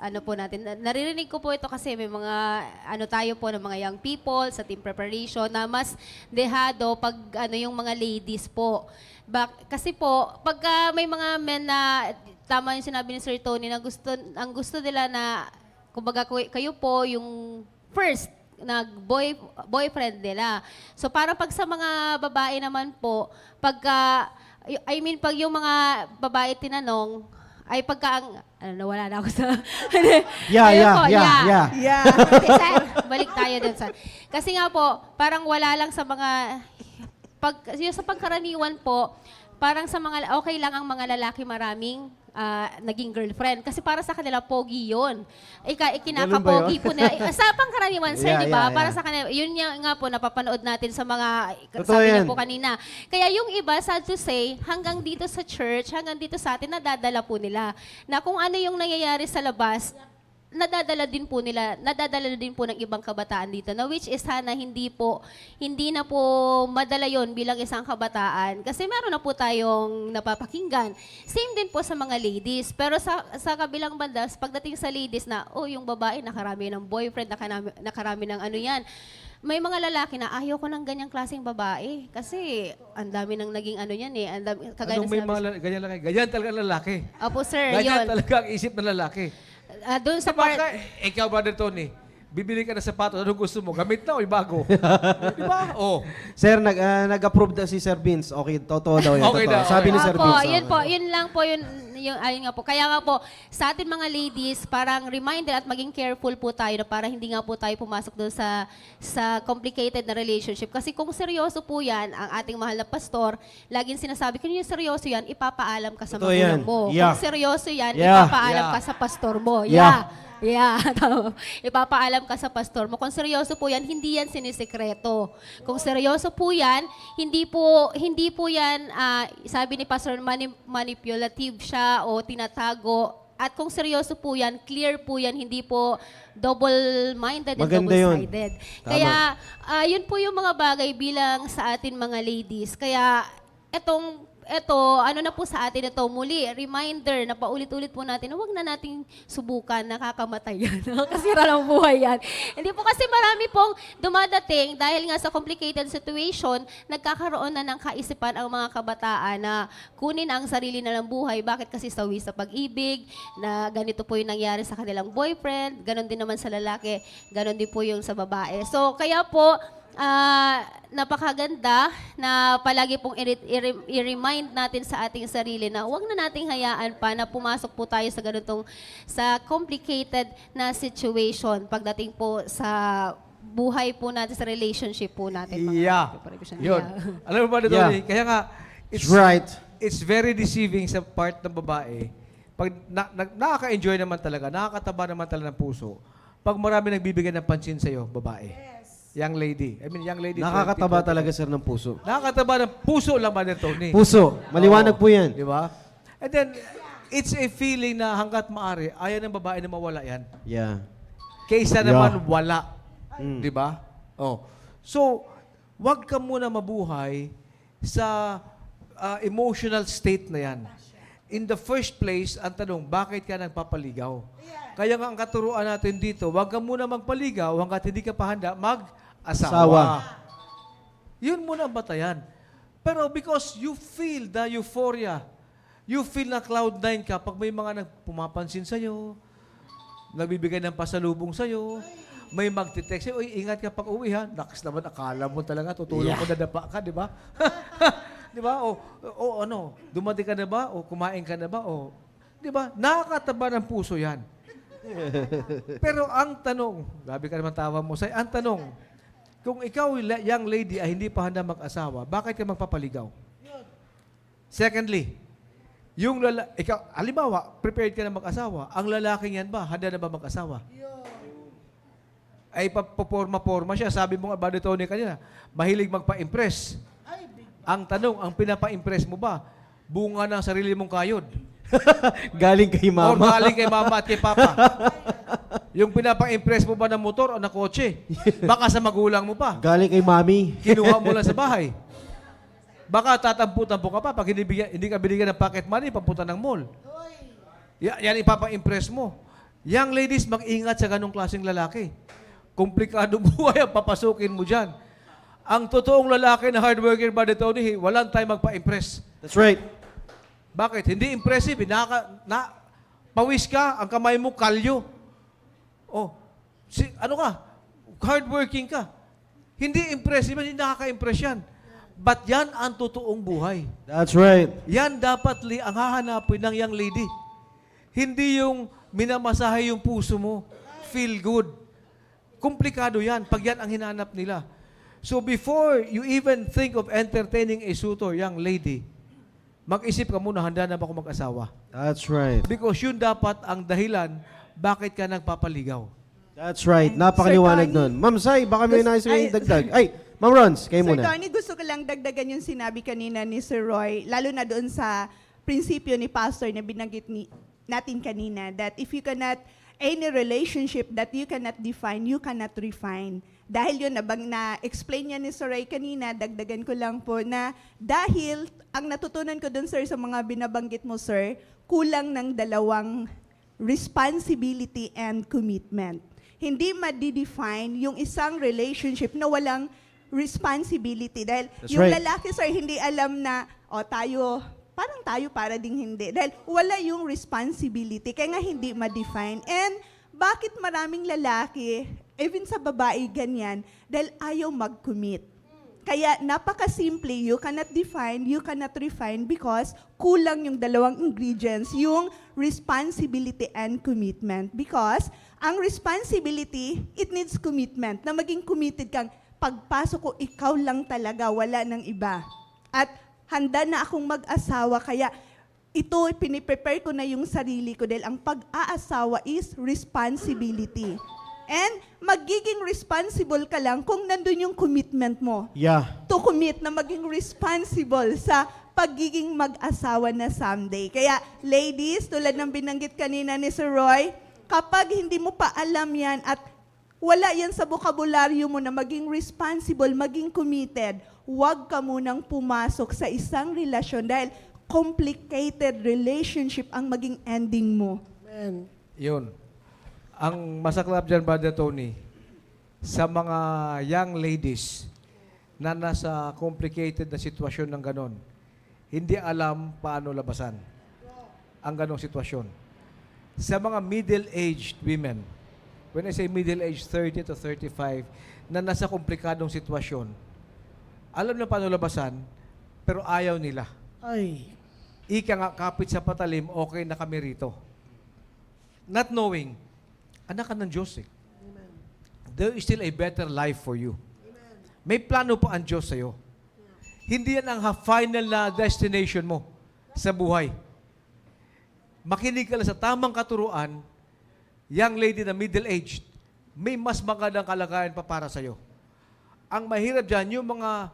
naririnig ko po ito kasi may mga, tayo po ng mga young people sa team preparation na mas dehado pag, yung mga ladies po. Kasi po, pagka may mga men na, tama yung sinabi ni Sir Tony, na ang gusto nila na, kumbaga kayo po yung first boyfriend nila. So parang pag sa mga babae naman po, pag yung mga babae tinanong, ay pagka nawala na ako sa... Yeah. Yeah. Hindi, sir, balik tayo dun, sir. Kasi nga po, parang wala lang sa mga... yung sa pagkaraniwan po, parang sa mga... Okay lang ang mga lalaki maraming naging girlfriend. Kasi para sa kanila, pogi yun. Kinakapogi po na. Sa pangkaraniwan, sir, Yeah, di ba? yeah. Para sa kanila, yun nga po, napapanood natin sa mga... Totoo sabi niya yan. po kanina. Kaya yung iba, sad to say, hanggang dito sa church, hanggang dito sa atin, nadadala po nila. Na kung ano yung nangyayari sa labas, nadadala din po ng ibang kabataan dito na which is sana hindi na po madala yon bilang isang kabataan kasi meron na po tayong napapakinggan. Same din po sa mga ladies. Pero sa kabilang banda, pagdating sa ladies na, yung babae nakarami ng boyfriend, nakarami ng yan. May mga lalaki na ayaw ko ng ganyang klaseng babae kasi ang dami nang naging yan eh. Kagaya Anong ng may sinabi- mga ganyan lalaki? Ganyan talaga ang lalaki. Opo, sir, Ganyan yun. talaga ang isip ng lalaki. Doon sa Diba, part... ikaw, Brother Tony, bibili ka ng sapatos, anong gusto mo? Gamit na o yung bago? Di ba? Oh. Sir, nag-approve na si Sir Vince. Okay, totoo daw yun. Okay totoo. na, Sabi okay. ni Sir Opo, Vince. yun po, yun lang po yun ayun nga po. Kaya nga po, sa atin mga ladies, parang reminder at maging careful po tayo na para hindi nga po tayo pumasok doon sa complicated na relationship. Kasi kung seryoso po yan, ang ating mahal na pastor, laging sinasabi, kung yung seryoso yan, ipapaalam ka sa Totoo magulang yan. mo. Yeah. Kung seryoso yan, Yeah. ipapaalam Yeah. ka sa pastor mo. Yeah. Yeah, tama. Ipapaalam ka sa pastor mo. Kung seryoso po yan, hindi yan sinisikreto. Kung seryoso po yan, hindi po yan, sabi ni Pastor, manipulative siya o tinatago. At kung seryoso po yan, clear po yan, hindi po double-minded and Maganda yun. double-sided. Tama. Kaya, yun po yung mga bagay bilang sa atin mga ladies. Kaya, ano na po sa atin ito, muli, reminder na paulit-ulit po natin na huwag na nating subukan, nakakamatay yan. Nakakasira ng buhay yan. Hindi po kasi marami pong dumadating dahil nga sa complicated situation, nagkakaroon na ng kaisipan ang mga kabataan na kunin ang sarili na ng buhay. Bakit kasi sawi sa pag-ibig, na ganito po yung nangyari sa kanilang boyfriend, ganon din naman sa lalaki, ganon din po yung sa babae. So, kaya po, napakaganda na palagi pong i-remind natin sa ating sarili na huwag na nating hayaan pa na pumasok po tayo sa ganitong sa complicated na situation pagdating po sa buhay po natin, sa relationship po natin. Yeah. Yun. Yeah. Alam mo ba, Yeah. Tony? Kaya nga, It's right. It's very deceiving sa part ng babae. Pag nakaka-enjoy naman talaga, nakakataba naman talaga ng puso, pag marami nagbibigay ng pansin sa'yo, babae. Young lady. I mean, young lady. Nakakataba 20, talaga, sir, ng puso. Nakakataba ng puso lang ba nito, Tony? Puso. Maliwanag Oo. po yan. Di ba? And then, it's a feeling na hanggat maaari, ayaw ng babae na mawala yan. Yeah. Kaysa Yeah. naman wala. Mm. Di ba? Oh. So, wag ka muna mabuhay sa emotional state na yan. In the first place, ang tanong, bakit ka nagpapaligaw? Kaya nga ang katuruan natin dito, wag ka muna magpaligaw hanggat hindi ka pa handa mag-asawa. Asawa. Yun muna ang batayan. Pero because you feel the euphoria, you feel na cloud nine ka pag may mga pumapansin sa'yo, nagbibigay ng pasalubong sa'yo, may magtitext sa'yo, uy, ingat ka pag uwi ha. Naks naman, akala mo talaga, tutulong ko nadapa ka, di ba? Di ba? O ano, dumating ka na ba? O kumain ka na ba? O, di ba? Nakakataba ng puso yan. Pero ang tanong, grabe ka naman tawa mo, say, ang tanong, kung ikaw, young lady, ay hindi pa handa mag-asawa, bakit ka magpapaligaw? Secondly, yung ikaw, halimbawa, prepared ka na mag-asawa, ang lalaking yan ba, handa na ba mag-asawa? Ay paporma-porma siya. Sabi mo nga ba dito ni kanina, mahilig magpa-impress. Ang tanong, ang pinapa-impress mo ba, bunga ng sarili mong kayod? Galing kay Or mama. galing kay mama at kay papa? Yung pinapa-impress mo ba ng motor o ng kotse? Baka sa magulang mo pa. Galing kay mami. Kinuha mo lang sa bahay. Baka tatampu-tampu ka pa pag hindi ka binigyan ng pocket money, papunta ng mall. Yan ipapa-impress mo. Young ladies, mag-ingat sa ganong klaseng lalaki. Komplikado buhay ang papasukin mo dyan. Ang totoong lalaki na hardworker ba dito, walang time magpa-impress. That's right. Bakit? Hindi impressive. Pawis ka, ang kamay mo kalyo. Oh, ano ka? Hardworking ka. Hindi impressive, hindi nakaka-impress yan. But yan ang totoong buhay. That's right. Yan dapat ang hahanapin ng young lady. Hindi yung minamasahe yung puso mo. Feel good. Komplikado yan pag yan ang hinanap nila. So before you even think of entertaining a suitor, young lady, mag-isip ka muna, handa na ba ako mag-asawa? That's right. Because yun dapat ang dahilan bakit ka nagpapaligaw. That's right. Napakaliwanag Sir Tony, nun. Ma'am Sai, baka may nais ay- dagdag. Ay, Ma'am Rons, kayo Sir muna. Tony, gusto ko lang dagdagan yung sinabi kanina ni Sir Roy, lalo na doon sa prinsipyo ni Pastor na binanggit natin kanina, that if you cannot, any relationship that you cannot define, you cannot refine. Dahil yun, na-explain niya ni Sir Roy kanina, dagdagan ko lang po na dahil ang natutunan ko doon, sir, sa mga binabanggit mo, sir, kulang ng dalawang responsibility and commitment. Hindi ma-define yung isang relationship na walang responsibility. Dahil That's yung right. lalaki, sir, hindi alam na, parang tayo para ding hindi. Dahil wala yung responsibility, kaya nga hindi ma-define. And bakit maraming lalaki, even sa babae, ganyan? Dahil ayaw mag-commit. Kaya napakasimple, you cannot define, you cannot refine because kulang yung dalawang ingredients, yung responsibility and commitment. Because ang responsibility, it needs commitment. Na maging committed kang, pagpasok ko, ikaw lang talaga, wala ng iba. At handa na akong mag-asawa, kaya ito, piniprepare ko na yung sarili ko dahil ang pag-aasawa is responsibility. And magiging responsible ka lang kung nandun yung commitment mo. Yeah. To commit na maging responsible sa pagiging mag-asawa na someday. Kaya ladies, tulad ng binanggit kanina ni Sir Roy, kapag hindi mo pa alam yan at wala yan sa bokabularyo mo na maging responsible, maging committed, huwag ka munang pumasok sa isang relasyon dahil complicated relationship ang maging ending mo. Amen. Yun. Ang masaklap dyan, Brother Tony, sa mga young ladies na nasa complicated na sitwasyon ng ganon, hindi alam paano labasan ang ganong sitwasyon. Sa mga middle-aged women, when I say middle-aged, 30 to 35, na nasa komplikadong sitwasyon, alam na paano labasan, pero ayaw nila. Ay. Ika nga, kapit sa patalim, okay na kami rito. Not knowing, anak ka ng Diyos eh. There is still a better life for you. May plano pa ang Diyos sa'yo. Hindi yan ang final na destination mo sa buhay. Makinig ka lang sa tamang katuruan, young lady na middle-aged, may mas magandang kalagayan pa para sa'yo. Ang mahirap dyan, yung mga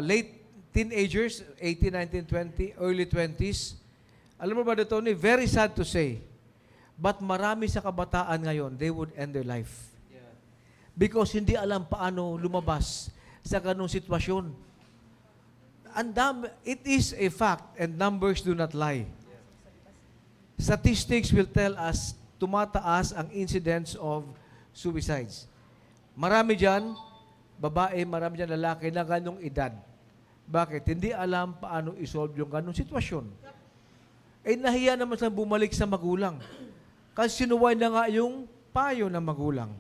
late teenagers, 18, 19, 20, early 20s, alam mo ba, Tony, very sad to say, but marami sa kabataan ngayon, they would end their life. Because hindi alam paano lumabas sa ganong sitwasyon. It is a fact, and numbers do not lie. Statistics will tell us, tumataas ang incidence of suicides. Marami dyan, babae, marami dyan lalaki na ganong edad. Bakit? Hindi alam paano isolve yung ganong sitwasyon. Eh, nahiya naman silang bumalik sa magulang. Kasi sinuway na nga yung payo ng magulang.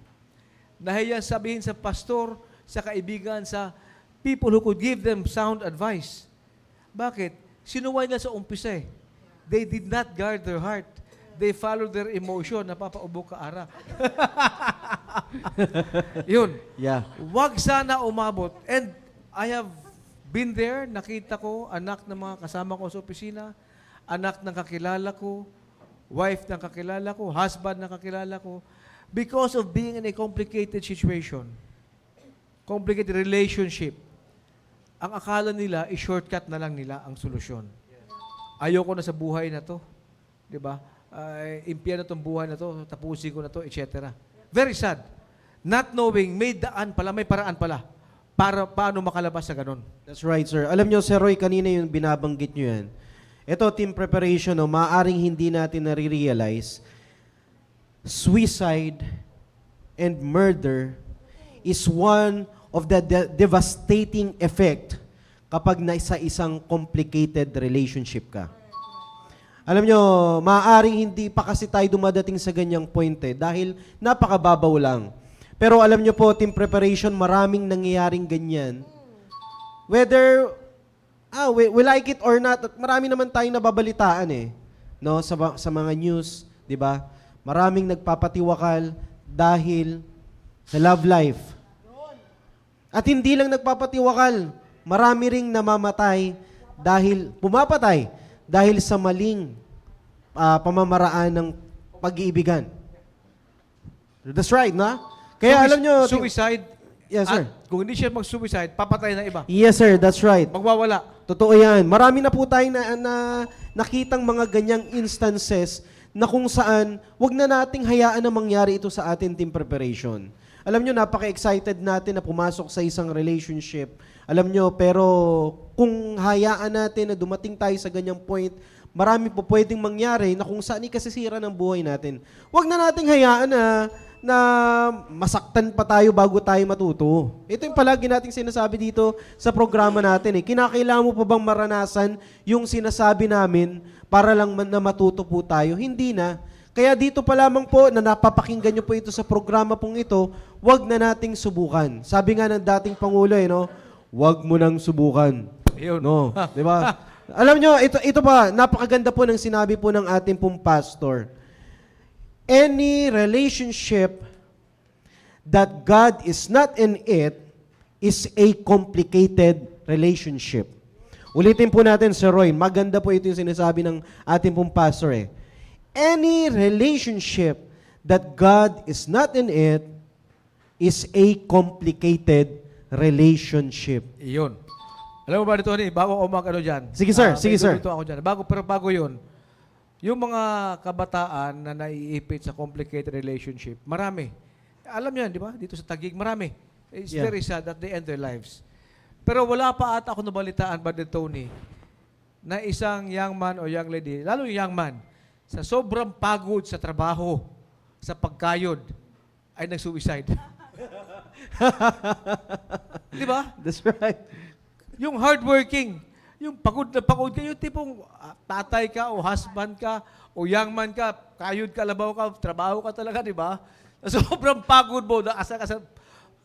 Nahiya sabihin sa pastor, sa kaibigan, sa people who could give them sound advice. Bakit? Sinuway na sa umpisa eh. They did not guard their heart. They followed their emotion. Napapaubo ka ara. Yun. Yeah. Wag sana umabot. And I have been there, nakita ko, anak ng mga kasama ko sa opisina, anak ng kakilala ko, wife ng kakilala ko, husband ng kakilala ko, because of being in a complicated situation, complicated relationship, ang akala nila, i-shortcut na lang nila ang solusyon. Ayoko na sa buhay na to. Di ba? Impyerno tong buhay na to, tapusin ko na to, etc. Very sad. Not knowing, may daan pala, may paraan pala, para paano makalabas sa ganon. That's right, sir. Alam nyo, Sir Roy, kanina yung binabanggit nyo yan. Ito, team preparation, no, maaaring hindi natin nare-realize, suicide and murder is one of the devastating effect kapag nasa isang complicated relationship ka. Alam nyo, maaaring hindi pa kasi tayo dumadating sa ganyang point eh, dahil napakababaw lang. Pero alam nyo po, team preparation, maraming nangyayaring ganyan. Whether we like it or not, at marami naman tayong nababalitaan eh, no, sa mga news, 'di ba? Maraming nagpapatiwakal dahil sa love life. At hindi lang nagpapatiwakal, marami ring pumapatay dahil sa maling pamamaraan ng pag-iibigan. That's right, na? Kaya alam nyo, Suicide. Yes, sir. At kung hindi siya mag-suicide, papatay na iba. Yes, sir, that's right. Magwawala. Totoo yan. Marami na po tayong nakitang mga ganyang instances na kung saan wag na nating hayaan na mangyari ito sa atin, team preparation. Alam nyo, napaka-excited natin na pumasok sa isang relationship. Alam nyo, pero kung hayaan natin na dumating tayo sa ganyang point, marami po pwedeng mangyari na kung saan ikasisira ng buhay natin. Wag na nating hayaan na masaktan pa tayo bago tayo matuto. Ito yung palagi nating sinasabi dito sa programa natin. Kinakailangan mo pa bang maranasan yung sinasabi namin para lang na matuto po tayo? Hindi na. Kaya dito pa lamang po na napapakinggan nyo po ito sa programa pong ito, wag na nating subukan. Sabi nga ng dating Pangulo, no? wag mo nang subukan. Yun. No, di ba? Alam nyo, ito pa, napakaganda po ng sinabi po ng ating pong pastor. Any relationship that God is not in it is a complicated relationship. Ulitin po natin, Sir Roy, maganda po ito yung sinasabi ng ating pong pastor eh. Any relationship that God is not in it is a complicated relationship. Iyon. Alam mo ba dito, Tony, bago ako mag-ano dyan. Sige, sir. Sige, sir. Dito ako dyan. Bago yun, yung mga kabataan na naiipit sa complicated relationship, marami. Alam yan, di ba? Dito sa Taguig, marami. It's Yeah. very sad that they end their lives. Pero wala pa ata ako nabalitaan ba dito, Tony, na isang young man o young lady, lalo yung young man, sa sobrang pagod sa trabaho, sa pagkayod, ay nag-suicide. Di ba? That's right. Yung hardworking, yung pagod na pagod ka, yung tipong tatay ka o husband ka o young man ka, kayod ka, labaw ka, trabaho ka talaga, di ba? Sobrang pagod mo, asa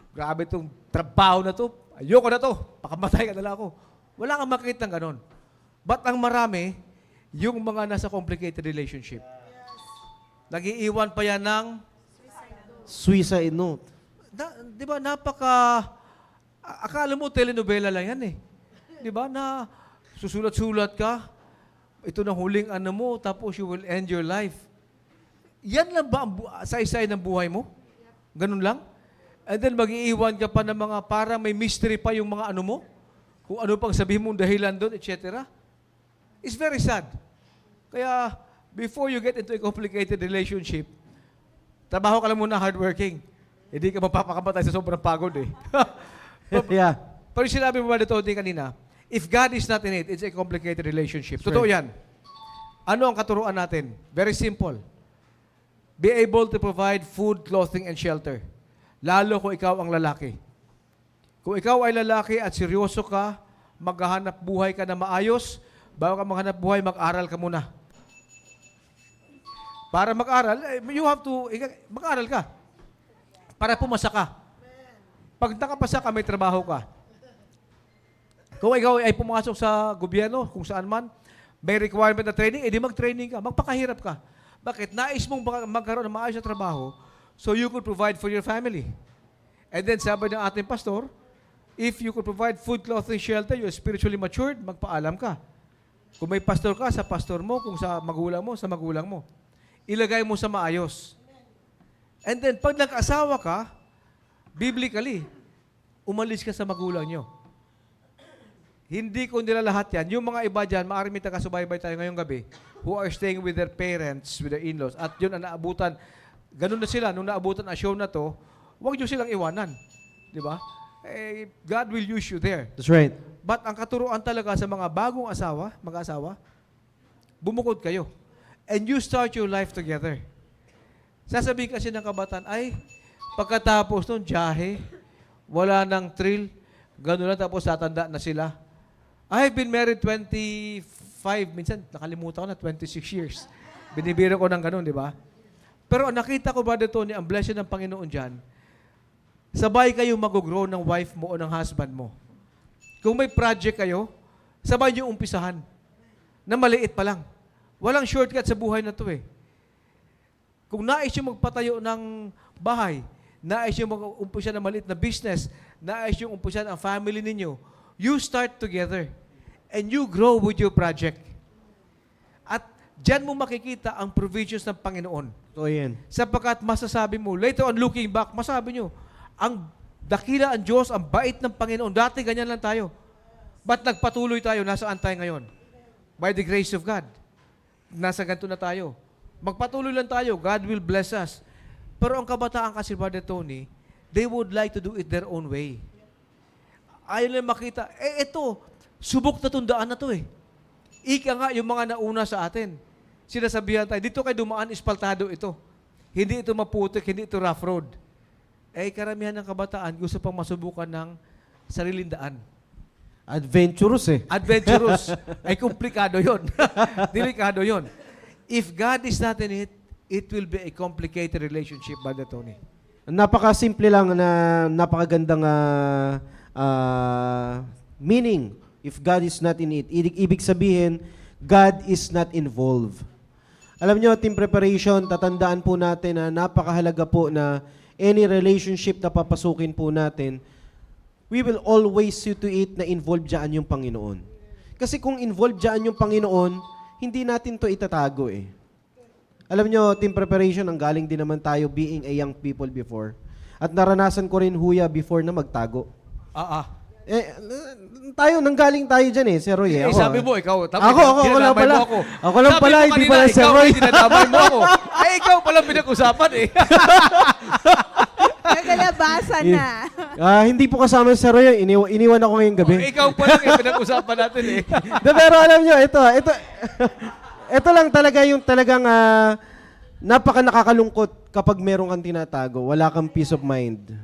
grabe itong trabaho na to, ayoko na to, pakamatay ka na lang ako. Wala kang makikita ng ganon. But ang marami, yung mga nasa complicated relationship. Nag-iiwan pa yan ng Suicide note. di ba, akala mo telenovela lang yan eh. Di ba, na susulat-sulat ka, ito na huling ano mo, tapos you will end your life. Yan lang ba ang saysay ng buhay mo? Ganun lang? And then mag-iiwan ka pa ng mga para may mystery pa yung mga ano mo? Kung ano pang sabihin mong dahilan doon, etc. It's very sad. Kaya, before you get into a complicated relationship, trabaho ka lang muna hardworking. Hindi ka mapapakamatay sa sobrang pagod eh. Yeah. Pero sinabi mo ba dito din kanina, if God is not in it, it's a complicated relationship. Totoo yan. Ano ang katuruan natin? Very simple. Be able to provide food, clothing, and shelter. Lalo kung ikaw ang lalaki. Kung ikaw ay lalaki at seryoso ka, maghahanap buhay ka na maayos, bago ka maghanap buhay, mag-aral ka muna. Para mag-aral, you have to, mag-aral ka. Para pumasa ka. Pag nakapasa ka, may trabaho ka. Kung ikaw ay pumasok sa gobyerno, kung saan man, may requirement na training, edi mag-training ka, magpakahirap ka. Bakit? Nais mong magkaroon ng maayos na trabaho so you could provide for your family. And then sabi ng ating pastor, if you could provide food, clothing, shelter, you're spiritually matured, magpaalam ka. Kung may pastor ka, sa pastor mo, kung sa magulang mo, sa magulang mo. Ilagay mo sa maayos. And then, pag nag-asawa ka, biblically, umalis ka sa magulang nyo. Hindi ko nila lahat yan. Yung mga iba dyan, maaari may taga-subaybay tayo ngayong gabi, who are staying with their parents, with their in-laws, at yun ang naabutan. Ganun na sila, nung naabutan ang show na to, huwag nyo silang iwanan. Di ba? God will use you there. That's right. But ang katuruan talaga sa mga bagong asawa, mag-asawa, bumukod kayo. And you start your life together. Sasabihin kasi ng kabataan, ay, pagkatapos nun, jahe, wala nang thrill, gano'n lang, tapos tatanda na sila. I've been married 25, minsan nakalimutan ko na, 26 years. Binibiro ko ng gano'n, di ba? Pero nakita ko ba dito ni ang blessing ng Panginoon dyan, sabay kayo mag-grow ng wife mo o ng husband mo. Kung may project kayo, sabay niyo umpisahan. Na maliit pa lang. Walang shortcut sa buhay na to eh. Kung nais nyo magpatayo ng bahay, nais nyo mag-umpisa ng maliit na business, nais nyo umpisa ang family ninyo, you start together and you grow with your project. At dyan mo makikita ang provisions ng Panginoon. So, yan. Sapagkat masasabi mo, later on looking back, masabi nyo, ang dakila ang Diyos, ang bait ng Panginoon. Dati ganyan lang tayo. Ba't nagpatuloy tayo? Nasaan tayo ngayon? By the grace of God. Nasa ganito na tayo. Magpatuloy lang tayo. God will bless us. Pero ang kabataan kasi, Brother Tony, they would like to do it their own way. Ayaw lang makita, ito, subok na tundaan na to eh. Ika nga yung mga nauna sa atin. Sinasabihan tayo, dito kayo dumaan, ispaltado ito. Hindi ito maputik, hindi ito rough road. Karamihan ng kabataan gusto pang masubukan ng sariling daan. Adventurous eh. Adventurous. Komplikado yon. Delikado yon. If God is not in it, it will be a complicated relationship, Brother Tony. Napakasimple lang na napakagandang Meaning, if God is not in it, ibig sabihin, God is not involved. Alam nyo, team preparation, tatandaan po natin na napakahalaga po na any relationship na papasukin po natin, we will always see to it na involved dyan yung Panginoon. Kasi kung involved dyan yung Panginoon, hindi natin to itatago eh. Alam nyo, team preparation, ang galing din naman tayo being a young people before. At naranasan ko rin huya before na magtago. Tayo, nanggaling tayo dyan eh, Sir Roy. Eh, Ako, sabi mo, ikaw. Tapos Ako lang dinadamay pala. mo ako. Ako lang Sabi pala, mo hindi kanina, pala Sir ikaw, Roy. dinadamay mo ako. Ay, ikaw pala pinag-usapan eh. Nagalabasan na. Hindi po kasama si Sir Roy. Iniwan ako ngayong gabi. Ikaw pala pinag-usapan natin eh. Pero alam nyo, ito lang talaga yung talagang napaka nakakalungkot kapag meron kang tinatago. Wala kang peace of mind.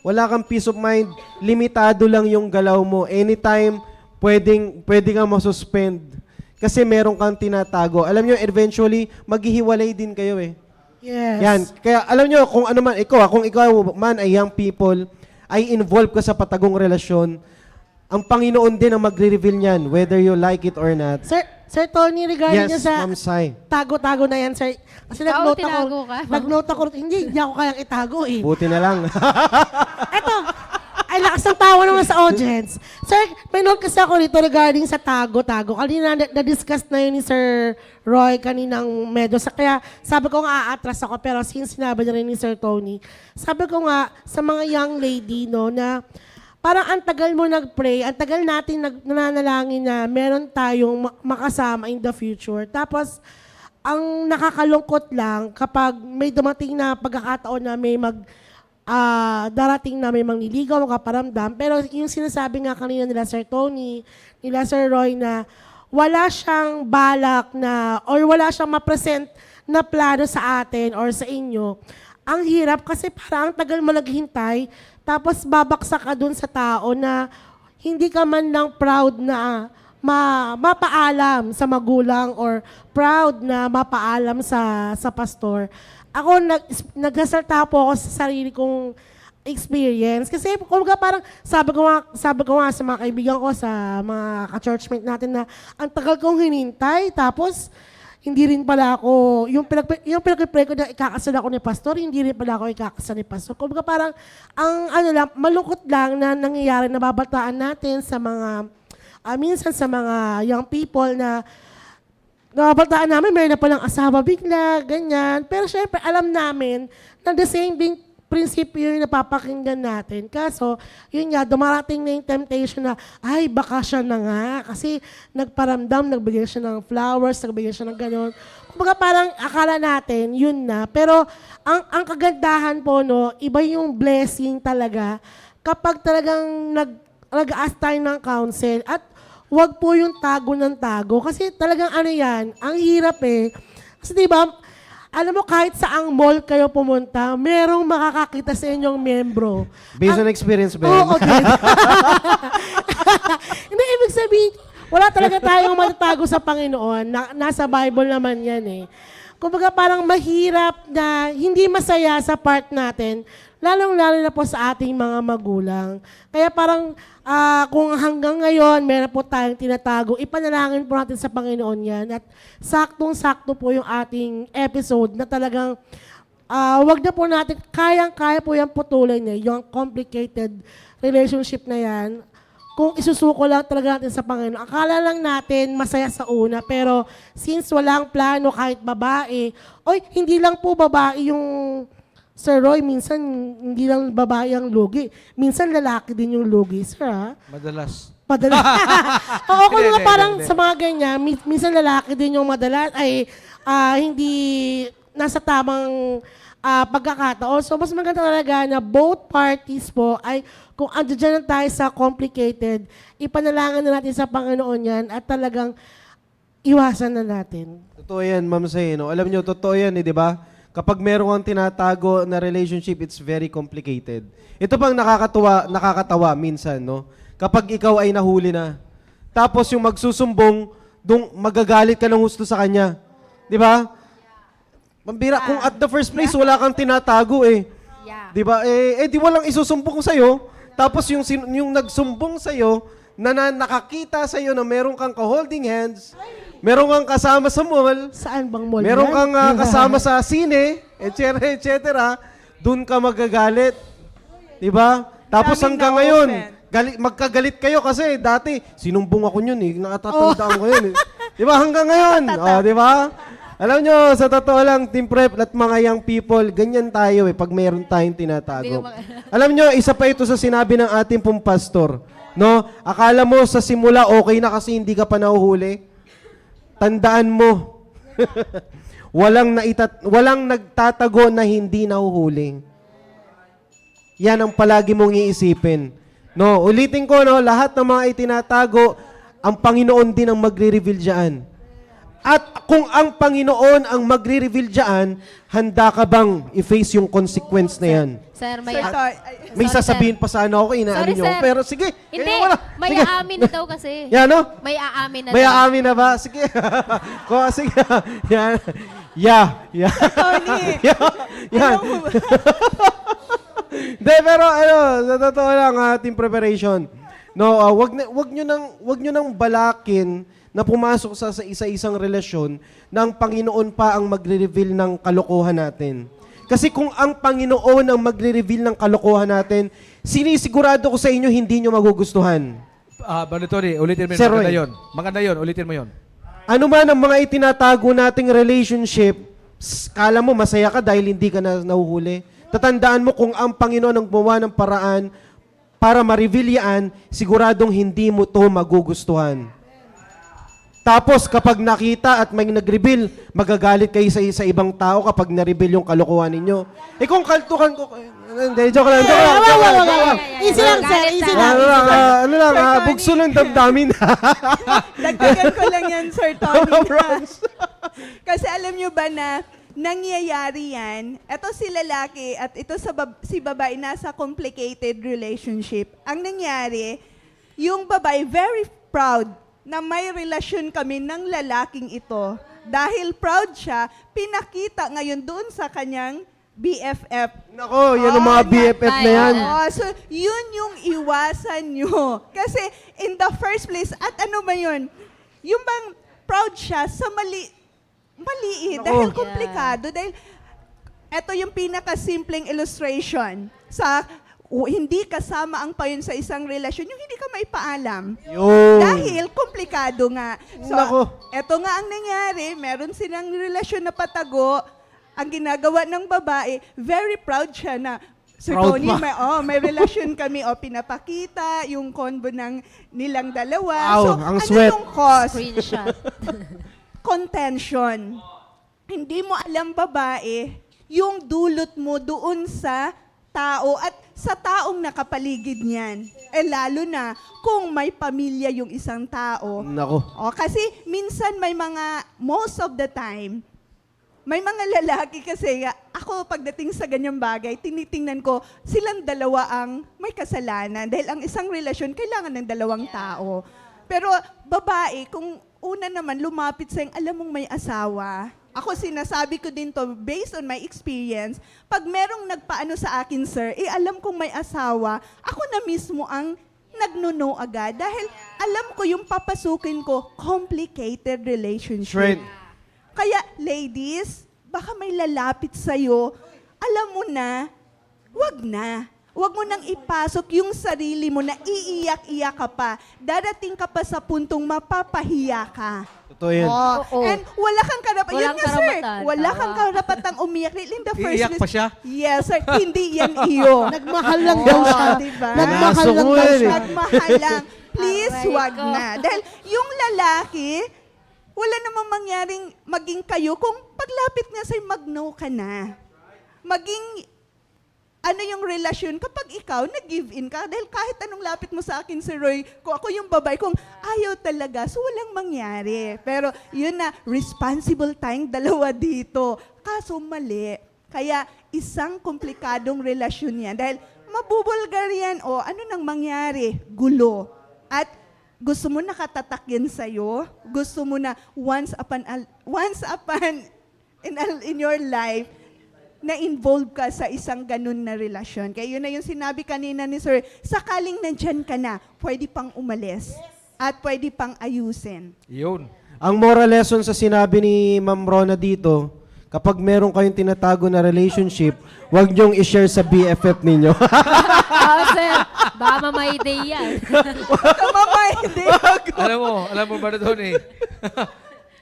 Wala kang peace of mind. Limitado lang yung galaw mo. Anytime, pwede kang masuspend. Kasi meron kang tinatago. Alam nyo, eventually, maghihiwalay din kayo eh. Yes. Yan. Kaya alam nyo, kung ano man, kung ikaw man ay young people, ay involved ka sa patagong relasyon, ang Panginoon din ang magre-reveal niyan, whether you like it or not. Sir Tony, regarding niya Yes, sa Ma'am Sai. tago-tago na yan, sir. Kasi Ikaw, nag-note tinago ako. ka? Nag-note ako. Hindi ako kayang itago eh. Buti na lang. Eto, ay lakas ng tawa naman sa audience. Sir, may note kasi ako rito regarding sa tago-tago. Kanina na-discuss na yun ni Sir Roy kaninang medyo. Kaya sabi ko nga aatras ako, pero since sinabi na rin ni Sir Tony, sabi ko nga sa mga young lady, no, na parang ang tagal mo nag-pray, ang tagal natin nananalangin na meron tayong makasama in the future. Tapos, ang nakakalungkot lang kapag may dumating na pagkakataon na may darating na may mangliligaw, makaparamdam. Pero yung sinasabi nga kanina nila Sir Tony, nila Sir Roy na wala siyang balak na or wala siyang ma-present na plano sa atin or sa inyo. Ang hirap kasi parang ang tagal mo naghintay, tapos babaksak ka dun sa tao na hindi ka man lang proud na mapaalam sa magulang or proud na mapaalam sa pastor. Ako, nagsasalta po ako sa sarili kong experience. Kasi kumbaga parang sabi ko nga sa mga kaibigan ko, sa mga ka-churchmate natin na ang tagal kong hinintay, tapos hindi rin pala ako, yung pinag-pray ko na ikakasal ako ni pastor, hindi rin pala ako ikakasal ni pastor. Kumbaga parang, malungkot lang na nangyayari, nababataan natin sa mga, minsan sa mga young people na, nababataan namin, mayroon na palang asawa bigla, ganyan. Pero syempre, alam namin na the same thing, prinsipyo yung napapakinggan natin. Kaso, yun nga, dumarating na yung temptation na, ay, baka siya na nga. Kasi nagparamdam, nagbigay siya ng flowers, nagbigay siya ng gano'n. Kumbaga parang akala natin, yun na. Pero ang kagandahan po, no, iba yung blessing talaga kapag talagang nag-ask tayo ng counsel at wag po yung tago ng tago. Kasi talagang ano yan, ang hirap eh. Kasi diba, alam mo, kahit saang mall kayo pumunta, merong makakakita sa inyong membro. Based on experience, Ben. Oo, okay. Hindi, ibig sabihin, wala talaga tayong matatago sa Panginoon. Nasa Bible naman yan eh. Kumbaga parang mahirap na hindi masaya sa part natin, lalong-lalo na po sa ating mga magulang. Kaya parang kung hanggang ngayon meron po tayong tinatago, ipanalangin po natin sa Panginoon yan. At saktong-sakto po yung ating episode na talagang wag na po natin, kayang-kaya po yung putulin niya, yung complicated relationship na yan. Kung isusuko lang talaga natin sa Panginoon. Akala lang natin masaya sa una, pero since walang plano kahit babae, hindi lang po babae yung Sir Roy, minsan hindi lang babae ang lugi. Minsan lalaki din yung lugi, sir, ha? Madalas. Oo, kung Hindi, nga parang hindi. sa mga ganyan, minsan lalaki din yung madalas ay hindi nasa tamang pagkakataon. So, mas maganda talaga na both parties po ay kung andyan na tayo sa complicated, ipanalangin na natin sa Panginoon yan at talagang iwasan na natin. Totoo yan, Ma'am Sai. No? Alam nyo, totoo yan, di ba? Kapag meron kang tinatago na relationship, it's very complicated. Ito pang nakakatawa minsan, no? Kapag ikaw ay nahuli na, tapos yung magsusumbong, magagalit ka ng husto sa kanya. Di ba? Mambira, kung at the first place, wala kang tinatago eh. Yeah. Di ba? Di walang isusumbong sa'yo. Tapos yung nagsumbong sa'yo, nakakita sa'yo na meron kang ka-holding hands, meron kang kasama sa mall, Saan bang mall meron yan? kang kasama sa sine, etc. Doon ka magagalit. Diba? Tapos Maraming hanggang ngayon, na-offend. magkagalit kayo kasi dati, sinumbong ako yun eh. Nakatatandaan ko yun eh. Diba? Hanggang ngayon. Diba? Alam nyo, sa totoo lang, Team Prep at mga young people, ganyan tayo eh pag mayroon tayong tinatago. Alam nyo, isa pa ito sa sinabi ng ating pong pastor. No? Akala mo sa simula okay na kasi hindi ka pa nahuhuli. Tandaan mo, walang nagtatago na hindi nahuhuli. Yan ang palagi mong iisipin. No, ulitin ko, no, lahat ng mga itinatago, ang Panginoon din ang magre-reveal diyan. At kung ang Panginoon ang magre-reveal diyan, handa ka bang i-face yung consequence na yan? Sir, Sir Toy, May Sorry, sasabihin pa sana ako, inaano Sorry, nyo. sir. Pero sige, Hindi, kaya wala. may Sige. aamin na daw kasi. Yan, no? May aamin na May daw. aamin na ba? Sige. Sige. Yan. Yeah. Tony, Yan. alam mo ba? Hindi, pero sa totoo lang, team preparation. No, wag nyo nang balakin na pumasok sa isa-isang relasyon na ang Panginoon pa ang magre-reveal ng kalokohan natin. Kasi kung ang Panginoon ang magre-reveal ng kalokohan natin, sinisigurado ko sa inyo hindi nyo magugustuhan. Brother Tony, ulitin mo yun. Sir Maganda Roy. yun. Maganda yun. Ulitin mo yun. Ano man ang mga itinatago nating relationship, kala mo masaya ka dahil hindi ka na nahuhuli. Tatandaan mo kung ang Panginoon ang gumawa ng paraan para ma-reveal yan, siguradong hindi mo to magugustuhan. Tapos kapag nakita at may nag-reveal, magagalit kayo sa ibang tao kapag na-reveal yung kalokohan ninyo. Eh kung kaltukan ko, hindi, joke lang. Easy lang, sir. Easy lang. Ano lang, bugso ng damdamin. Dagdagan ko lang yan, Sir Tony. Kasi alam nyo ba na nangyayari yan, ito si lalaki at ito si babae nasa complicated relationship. Ang nangyari, yung babae very proud na may relasyon kami ng lalaking ito. Dahil proud siya, pinakita ngayon doon sa kanyang BFF. Nako, yan ang mga BFF na yan. Oh, so, yun yung iwasan nyo. Kasi, in the first place, at ano ba yun? Yung bang proud siya sa mali Nako. dahil komplikado. Dahil, eto yung pinakasimpleng illustration sa hindi kasama ang payon sa isang relasyon, yung hindi ka maipaalam. Yun. Dahil komplikado nga. So, Nako. eto nga ang nangyari, meron silang relasyon na patago. Ang ginagawa ng babae, very proud siya na, Sir Proud Tony, pa. may relasyon kami, pinapakita, yung combo ng nilang dalawa. Wow, so, ang ano sweat. yung cause? Screenshot. Contention. Hindi mo alam, babae, yung dulot mo doon sa tao at sa taong nakapaligid niyan. Lalo na kung may pamilya yung isang tao. Nako. Kasi minsan most of the time, may mga lalaki kasi, ako pagdating sa ganyang bagay, tinitingnan ko, silang dalawa ang may kasalanan. Dahil ang isang relasyon, kailangan ng dalawang tao. Pero babae, kung una naman lumapit sa alam mong may asawa, ako sinasabi ko din to based on my experience, pag merong nagpaano sa akin, sir, alam kong may asawa, ako na mismo ang nagnuno agad. Dahil alam ko yung papasukin ko, complicated relationship. Trend. Kaya, ladies, baka may lalapit sa'yo, alam mo na, wag na. Wag mo nang ipasok yung sarili mo na iiyak-iyak ka pa. Darating ka pa sa puntong mapapahiya ka. Totoo yan. Oo. And wala kang karapatan. Yun Walang nga, sir. karapatan. Wala Tama. kang karapatang umiyak. In the first Iiyak place. pa siya? Yes, sir. Hindi yan iyo. Nagmahal lang daw siya. Diba? Nagmahal Pinasok lang mo daw yan siya. eh. Nagmahal lang. Please, Aray wag ko. na. Dahil yung lalaki, wala namang mangyaring maging kayo kung paglapit nga sa'yo, mag-no ka na. Maging ano yung relasyon kapag ikaw nag-give in ka? Dahil kahit anong lapit mo sa akin, Sir Roy, kung ako yung babae, kung ayaw talaga, so walang mangyari. Pero yun na, responsible tayong dalawa dito. Kaso mali. Kaya isang komplikadong relasyon yan. Dahil mabubulgar yan, ano nang mangyari? Gulo. At gusto mo nakatatak yan sa'yo? Gusto mo na once upon in your life, na-involve ka sa isang ganun na relasyon. Kaya yun na yung sinabi kanina ni Sir, sakaling nandyan ka na, pwede pang umalis at pwede pang ayusin. Yun. Ang moral lesson sa sinabi ni Ma'am Rona dito, kapag meron kayong tinatago na relationship, huwag niyong i-share sa BFF ninyo. Sir, baka mamay day yan. Kamamay, hindi. alam mo ba na doon eh?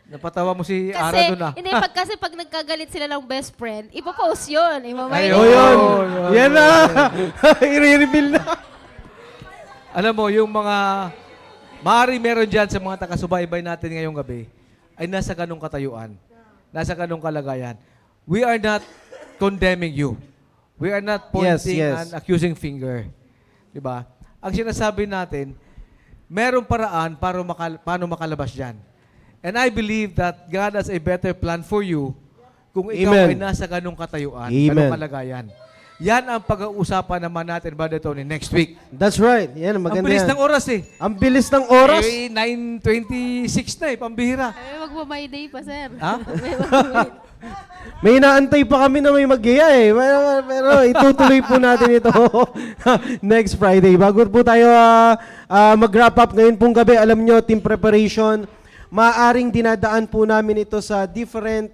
Napatawa mo si Ara Kasi, doon ah. hindi, kasi pag nagkagalit sila ng best friend, ipopost yun. Imamay Ayun. O yun, yan na. I-reveal na. Alam mo, yung mga, maaari meron dyan sa mga takasubaybay natin ngayong gabi, ay nasa ganong katayuan, nasa ganong kalagayan. We are not condemning you. We are not pointing Yes, yes. and accusing finger. Diba? Ang sinasabi natin, merong paraan para paano makalabas dyan. And I believe that God has a better plan for you kung ikaw Amen. ay nasa ganong katayuan, Amen. ganong kalagayan. Yan ang pag-uusapan naman natin, Brother Tony, next week. That's right. Yan, maganda Ang bilis yan. ng oras eh. Ang bilis ng oras. Eh, 9:26 na eh, pambihira. magmamay day pa, sir. Ha? May inaantay pa kami na may mag-iya eh. Pero itutuloy po natin ito next Friday. Bago po tayo mag-wrap up ngayon pong gabi, alam nyo, team preparation, maaring dinadaan po namin ito sa different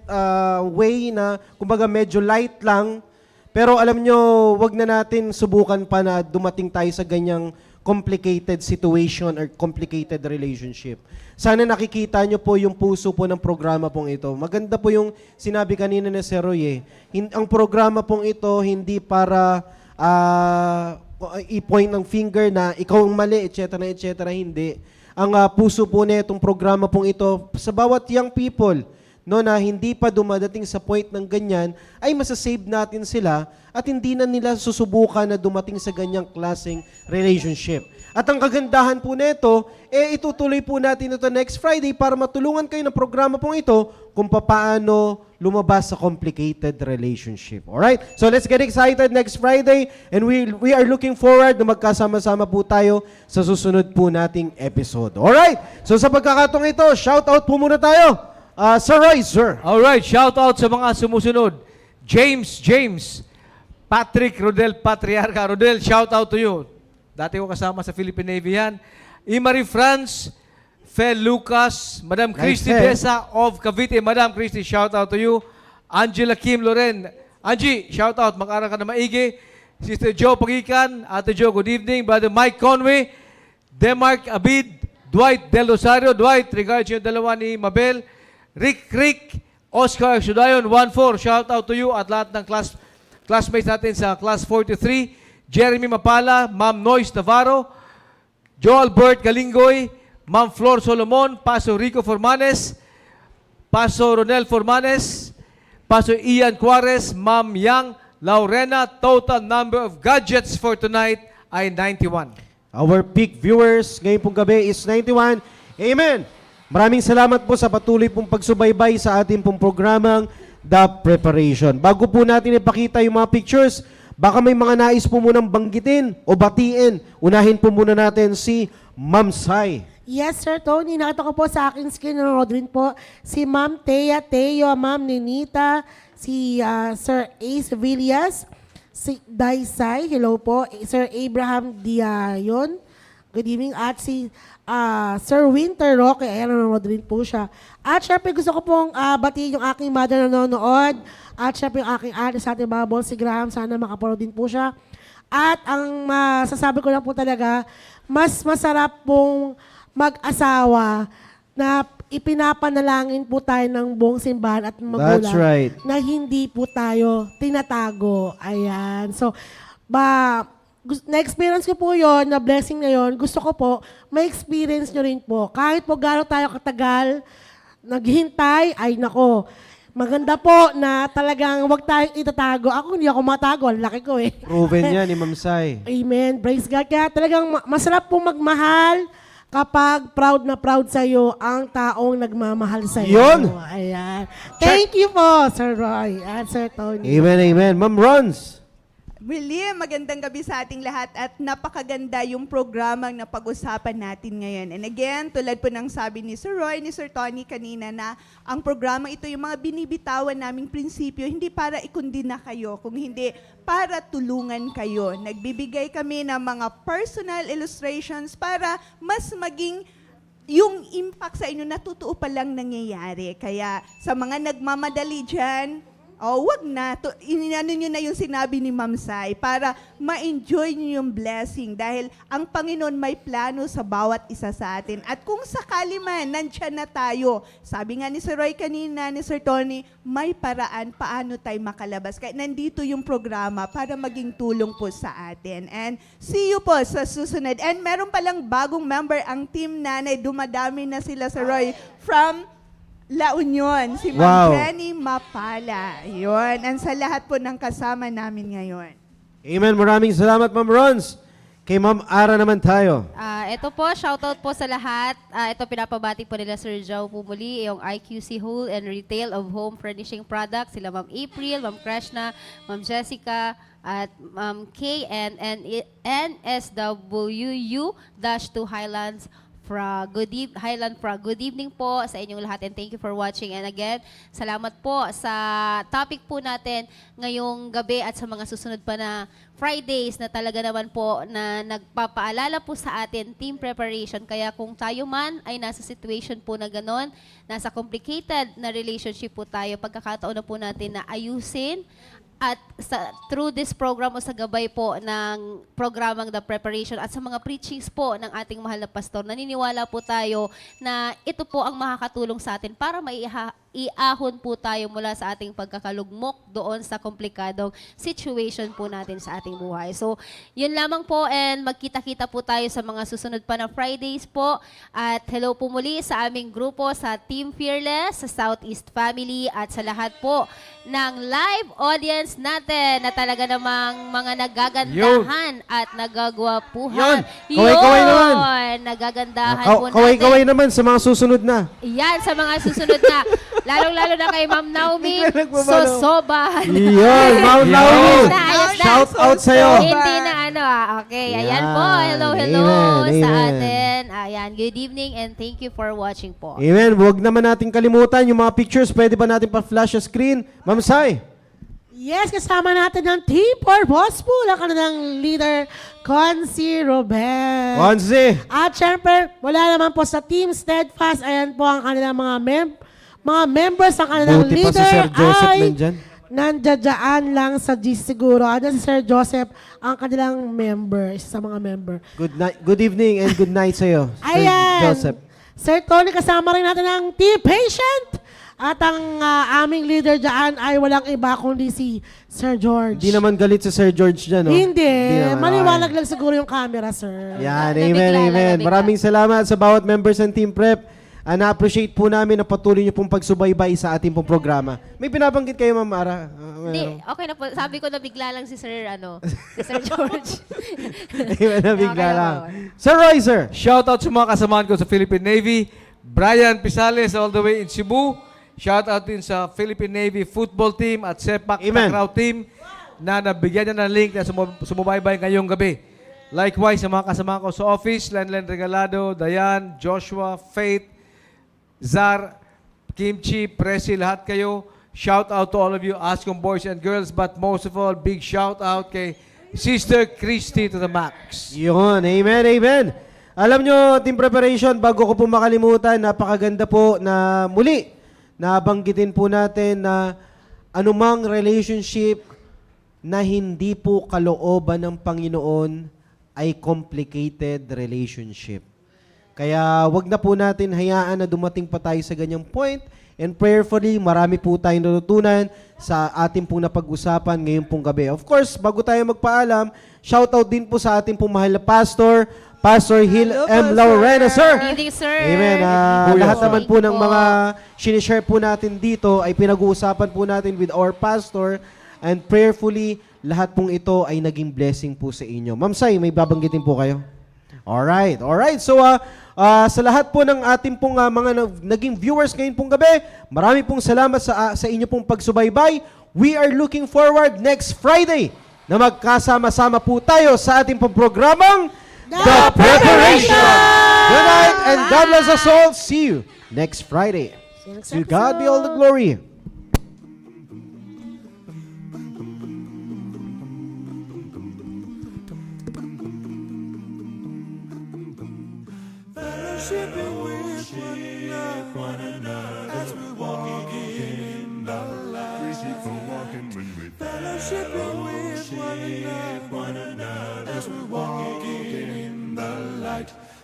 way na, kumbaga medyo light lang. Pero alam nyo, wag na natin subukan pa na dumating tayo sa ganyang complicated situation or complicated relationship. Sana nakikita nyo po yung puso po ng programa pong ito. Maganda po yung sinabi kanina ni Sir Roy eh. Ang programa pong ito hindi para i-point ng finger na ikaw ang mali, etc. Hindi. Ang puso po na itong programa pong ito sa bawat young people, no, na hindi pa dumadating sa point ng ganyan, ay masasave natin sila at hindi na nila susubukan na dumating sa ganyang klaseng relationship. At ang kagandahan po nito, itutuloy po natin ito next Friday para matulungan kayo ng programa pong ito kung paano lumabas sa complicated relationship. Alright? So let's get excited next Friday and we are looking forward na magkasama-sama po tayo sa susunod po nating episode. Alright? So sa pagkakataong ito, shout out po muna tayo. Sir Roy, sir. Alright, shout out sa mga sumusunod. James, Patrick Rodel Patriarca. Rodel, shout out to you. Dati ko kasama sa Philippine Navy yan. Imari France, Fel Lucas, Madam Christy Fel. Desa of Cavite. Madam Christy, shout out to you. Angela Kim Loren. Angie, shout out. Mag-aral ka na maigi. Sister Joe Pagikan. Ate Joe, good evening. Brother Mike Conway. Demark Abid. Dwight Del Rosario. Dwight, regards yung dalawa ni Mabel. Rick, Oscar Sudayon, 1-4, shout out to you at lahat ng classmates natin sa class 43, Jeremy Mapala, Ma'am Noyce Navarro, Joel Bert Galingoy, Ma'am Flor Solomon, Pastor Rico Formanes, Pastor Ronel Formanes, Pastor Ian Juarez, Ma'am Yang Laurena. Total number of gadgets for tonight ay 91. Our peak viewers ngayong pong gabi is 91. Amen! Maraming salamat po sa patuloy pong pagsubaybay sa ating pong programang The Preparation. Bago po natin ipakita yung mga pictures, baka may mga nais po munang banggitin o batiin. Unahin po muna natin si Ma'am Sai. Yes, Sir Tony. Nakita ko po sa aking screen, nanonood rin po si Ma'am Thea Teo, Ma'am Ninita, si Sir Ace Villas, si Daisay, hello po, Sir Abraham Diayon, good evening, at si Sir Winter Roque, ayan, nanonood rin po siya. At syempre gusto ko pong batiin yung aking mother na nanonood, at syempre yung aking ate sa ating babol, si Graham, sana makapanood din po siya. At ang masasabi ko lang po talaga, mas masarap pong mag-asawa na ipinapanalangin po tayo ng buong simbahan at magulang. That's right. Na hindi po tayo tinatago. Ayan. So, na-experience ko po yon, na blessing na yon. Gusto ko po, may experience nyo rin po. Kahit po gano'n tayo katagal, naghintay, ay nako, maganda po na talagang wag tayong itatago. Ako hindi ako matago, ang laki ko eh. Proven yan ni Ma'am Sai. Amen. Praise God. Kaya talagang masarap po magmahal kapag proud na proud sa'yo ang taong nagmamahal sa'yo. Yun! Ayan. Thank you po, Sir Roy and Sir Tony. Amen, amen. Ma'am Rons. William, magandang gabi sa ating lahat at napakaganda yung programang na pag-usapan natin ngayon. And again, tulad po ng sabi ni Sir Roy, ni Sir Tony kanina na ang programa ito yung mga binibitawan naming prinsipyo, hindi para ikundina kayo, kung hindi para tulungan kayo. Nagbibigay kami ng mga personal illustrations para mas maging yung impact sa inyo natutuo pa lang nangyayari. Kaya sa mga nagmamadali dyan, wag na. Inano nyo na yung sinabi ni Ma'am Sai para ma-enjoy nyo yung blessing dahil ang Panginoon may plano sa bawat isa sa atin. At kung sakali man, nandyan na tayo. Sabi nga ni Sir Roy kanina, ni Sir Tony, may paraan paano tayo makalabas. Kaya nandito yung programa para maging tulong po sa atin. And see you po sa susunod. And meron palang bagong member ang team Nanay. Dumadami na sila, Sir Roy, from La Union, si Wow. Ma'am Jenny Mapala. Yun. And sa lahat po ng kasama namin ngayon. Amen. Maraming salamat, Ma'am Rons. Kay Ma'am Ara naman tayo. Ito po, shoutout po sa lahat. Ito pinapabati po nila Sir Joe po muli, yung IQC Whole and Retail of Home Furnishing Products. Sila Ma'am April, Ma'am Krishna, Ma'am Jessica, at Ma'am K and NSWU-2 Highlands Highland Fra. Good evening po sa inyong lahat and thank you for watching. And again, salamat po sa topic po natin ngayong gabi at sa mga susunod pa na Fridays na talaga naman po na nagpapaalala po sa atin team preparation. Kaya kung tayo man ay nasa situation po na ganon, nasa complicated na relationship po tayo, pagkakataon na po natin na ayusin at through this program o sa gabay po ng programang The Preparation at sa mga preachings po ng ating mahal na pastor, naniniwala po tayo na ito po ang makakatulong sa atin para maiahon po tayo mula sa ating pagkakalugmok doon sa komplikadong situation po natin sa ating buhay. So, yun lamang po and magkita-kita po tayo sa mga susunod pa na Fridays po. At hello po muli sa aming grupo sa Team Fearless, sa Southeast Family at sa lahat po ng live audience natin na talaga namang mga nagagandahan at nagagwapuhan. Yun! Kaway-kaway naman! Nagagandahan po natin. Kaway-kaway naman sa mga susunod na. Yan, sa mga susunod na. Lalong-lalo na kay Ma'am Naomi Sosoba. Yun, Ma'am Naomi. Ayos na, ayos na. Shout out sa'yo. Hindi na Okay, ayan Yan. po. Hello, hello Amen, sa amen. atin. Ayan, good evening and thank you for watching po. Amen. Huwag naman natin kalimutan yung mga pictures. Pwede ba natin pa-flash sa screen? Ma'am Sai. Yes, kasama natin ng Team Purpose po, ang kanilang leader, Consi Robel. Konzi. At syempre, wala naman po sa Team Steadfast, ayan po ang kanilang mga members ng kanilang Buti pa leader si Sir Joseph ay nandyan. nandiyadyaan lang sa G siguro. At si Sir Joseph ang kanilang member, isa sa mga member. Good evening and good night sa'yo, Sir Ayan. Joseph. Sir Tony, kasama rin natin ang Team Patient. At ang aming leader dyan ay walang iba kundi si Sir George. Hindi naman galit si Sir George dyan, no? Hindi. naman. Maliwalag lang siguro yung camera, sir. Yan, Nabigla amen, lang, amen. nabigla. Maraming salamat sa bawat members ng Team Prep. Na-appreciate po namin na patuloy niyo pong pagsubaybay sa ating pong programa. May binabanggit kayo, Ma'am Ara? Hindi, okay na po. Sabi ko na bigla lang si Sir, si Sir George. Amen, nabigla Okay, lang. okay. Sir Roy, sir. Shoutout sa mga kasamahan ko sa Philippine Navy. Brian Pisales all the way in Cebu. Shoutout din sa Philippine Navy football team at Sepak Amen. Takraw team na nabigyan niya ng link na sumubaybay ngayong gabi. Likewise, sa mga kasama ko sa office, Lenlen Regalado, Dayan, Joshua, Faith, Zar, Kimchi, Presi, lahat kayo. Shout out to all of you, Ascom boys and girls, but most of all, big shout out kay Sister Christy to the max. Yun, amen, amen. Alam nyo, Team Preparation, bago ko po makalimutan, napakaganda po na muli, nabanggitin po natin na anumang relationship na hindi po kalooban ng Panginoon ay complicated relationship. Kaya wag na po natin hayaan na dumating pa tayo sa ganyang point. And prayerfully, marami po tayong natutunan sa ating pong napag-usapan ngayon pong gabi. Of course, bago tayo magpaalam, shoutout din po sa ating pong mahal na pastor, Pastor Hill Hello M. po, Laurena, sir. sir. Good evening, sir. Amen. Kuya. Lahat naman po Thank ng you mga sinishare po natin dito ay pinag-uusapan po natin with our pastor and prayerfully, lahat pong ito ay naging blessing po sa inyo. Ma'am Sai, may babanggitin po kayo? Alright. So, sa lahat po ng ating pong mga naging viewers ngayon pong gabi, marami pong salamat sa inyo pong pagsubaybay. We are looking forward next Friday na magkasama-sama po tayo sa ating pong programang The Preparation! Good night and God bless us all. See you next Friday. To God be all the glory.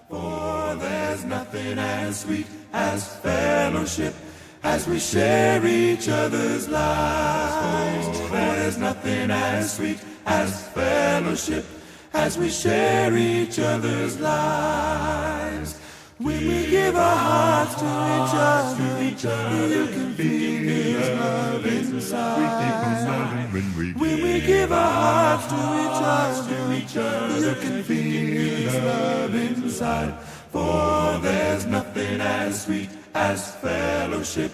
For there's nothing as sweet as fellowship, as we share each other's lives. For there's nothing as sweet as fellowship, as we share each other's lives. When we give our hearts to each other, you can feel His love inside. When we give our hearts to each other, you can feel His love inside. For there's nothing as sweet as fellowship,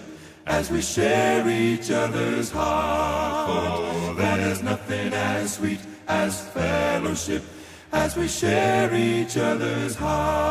as we share each other's heart. For there's nothing as sweet as fellowship, as we share each other's heart.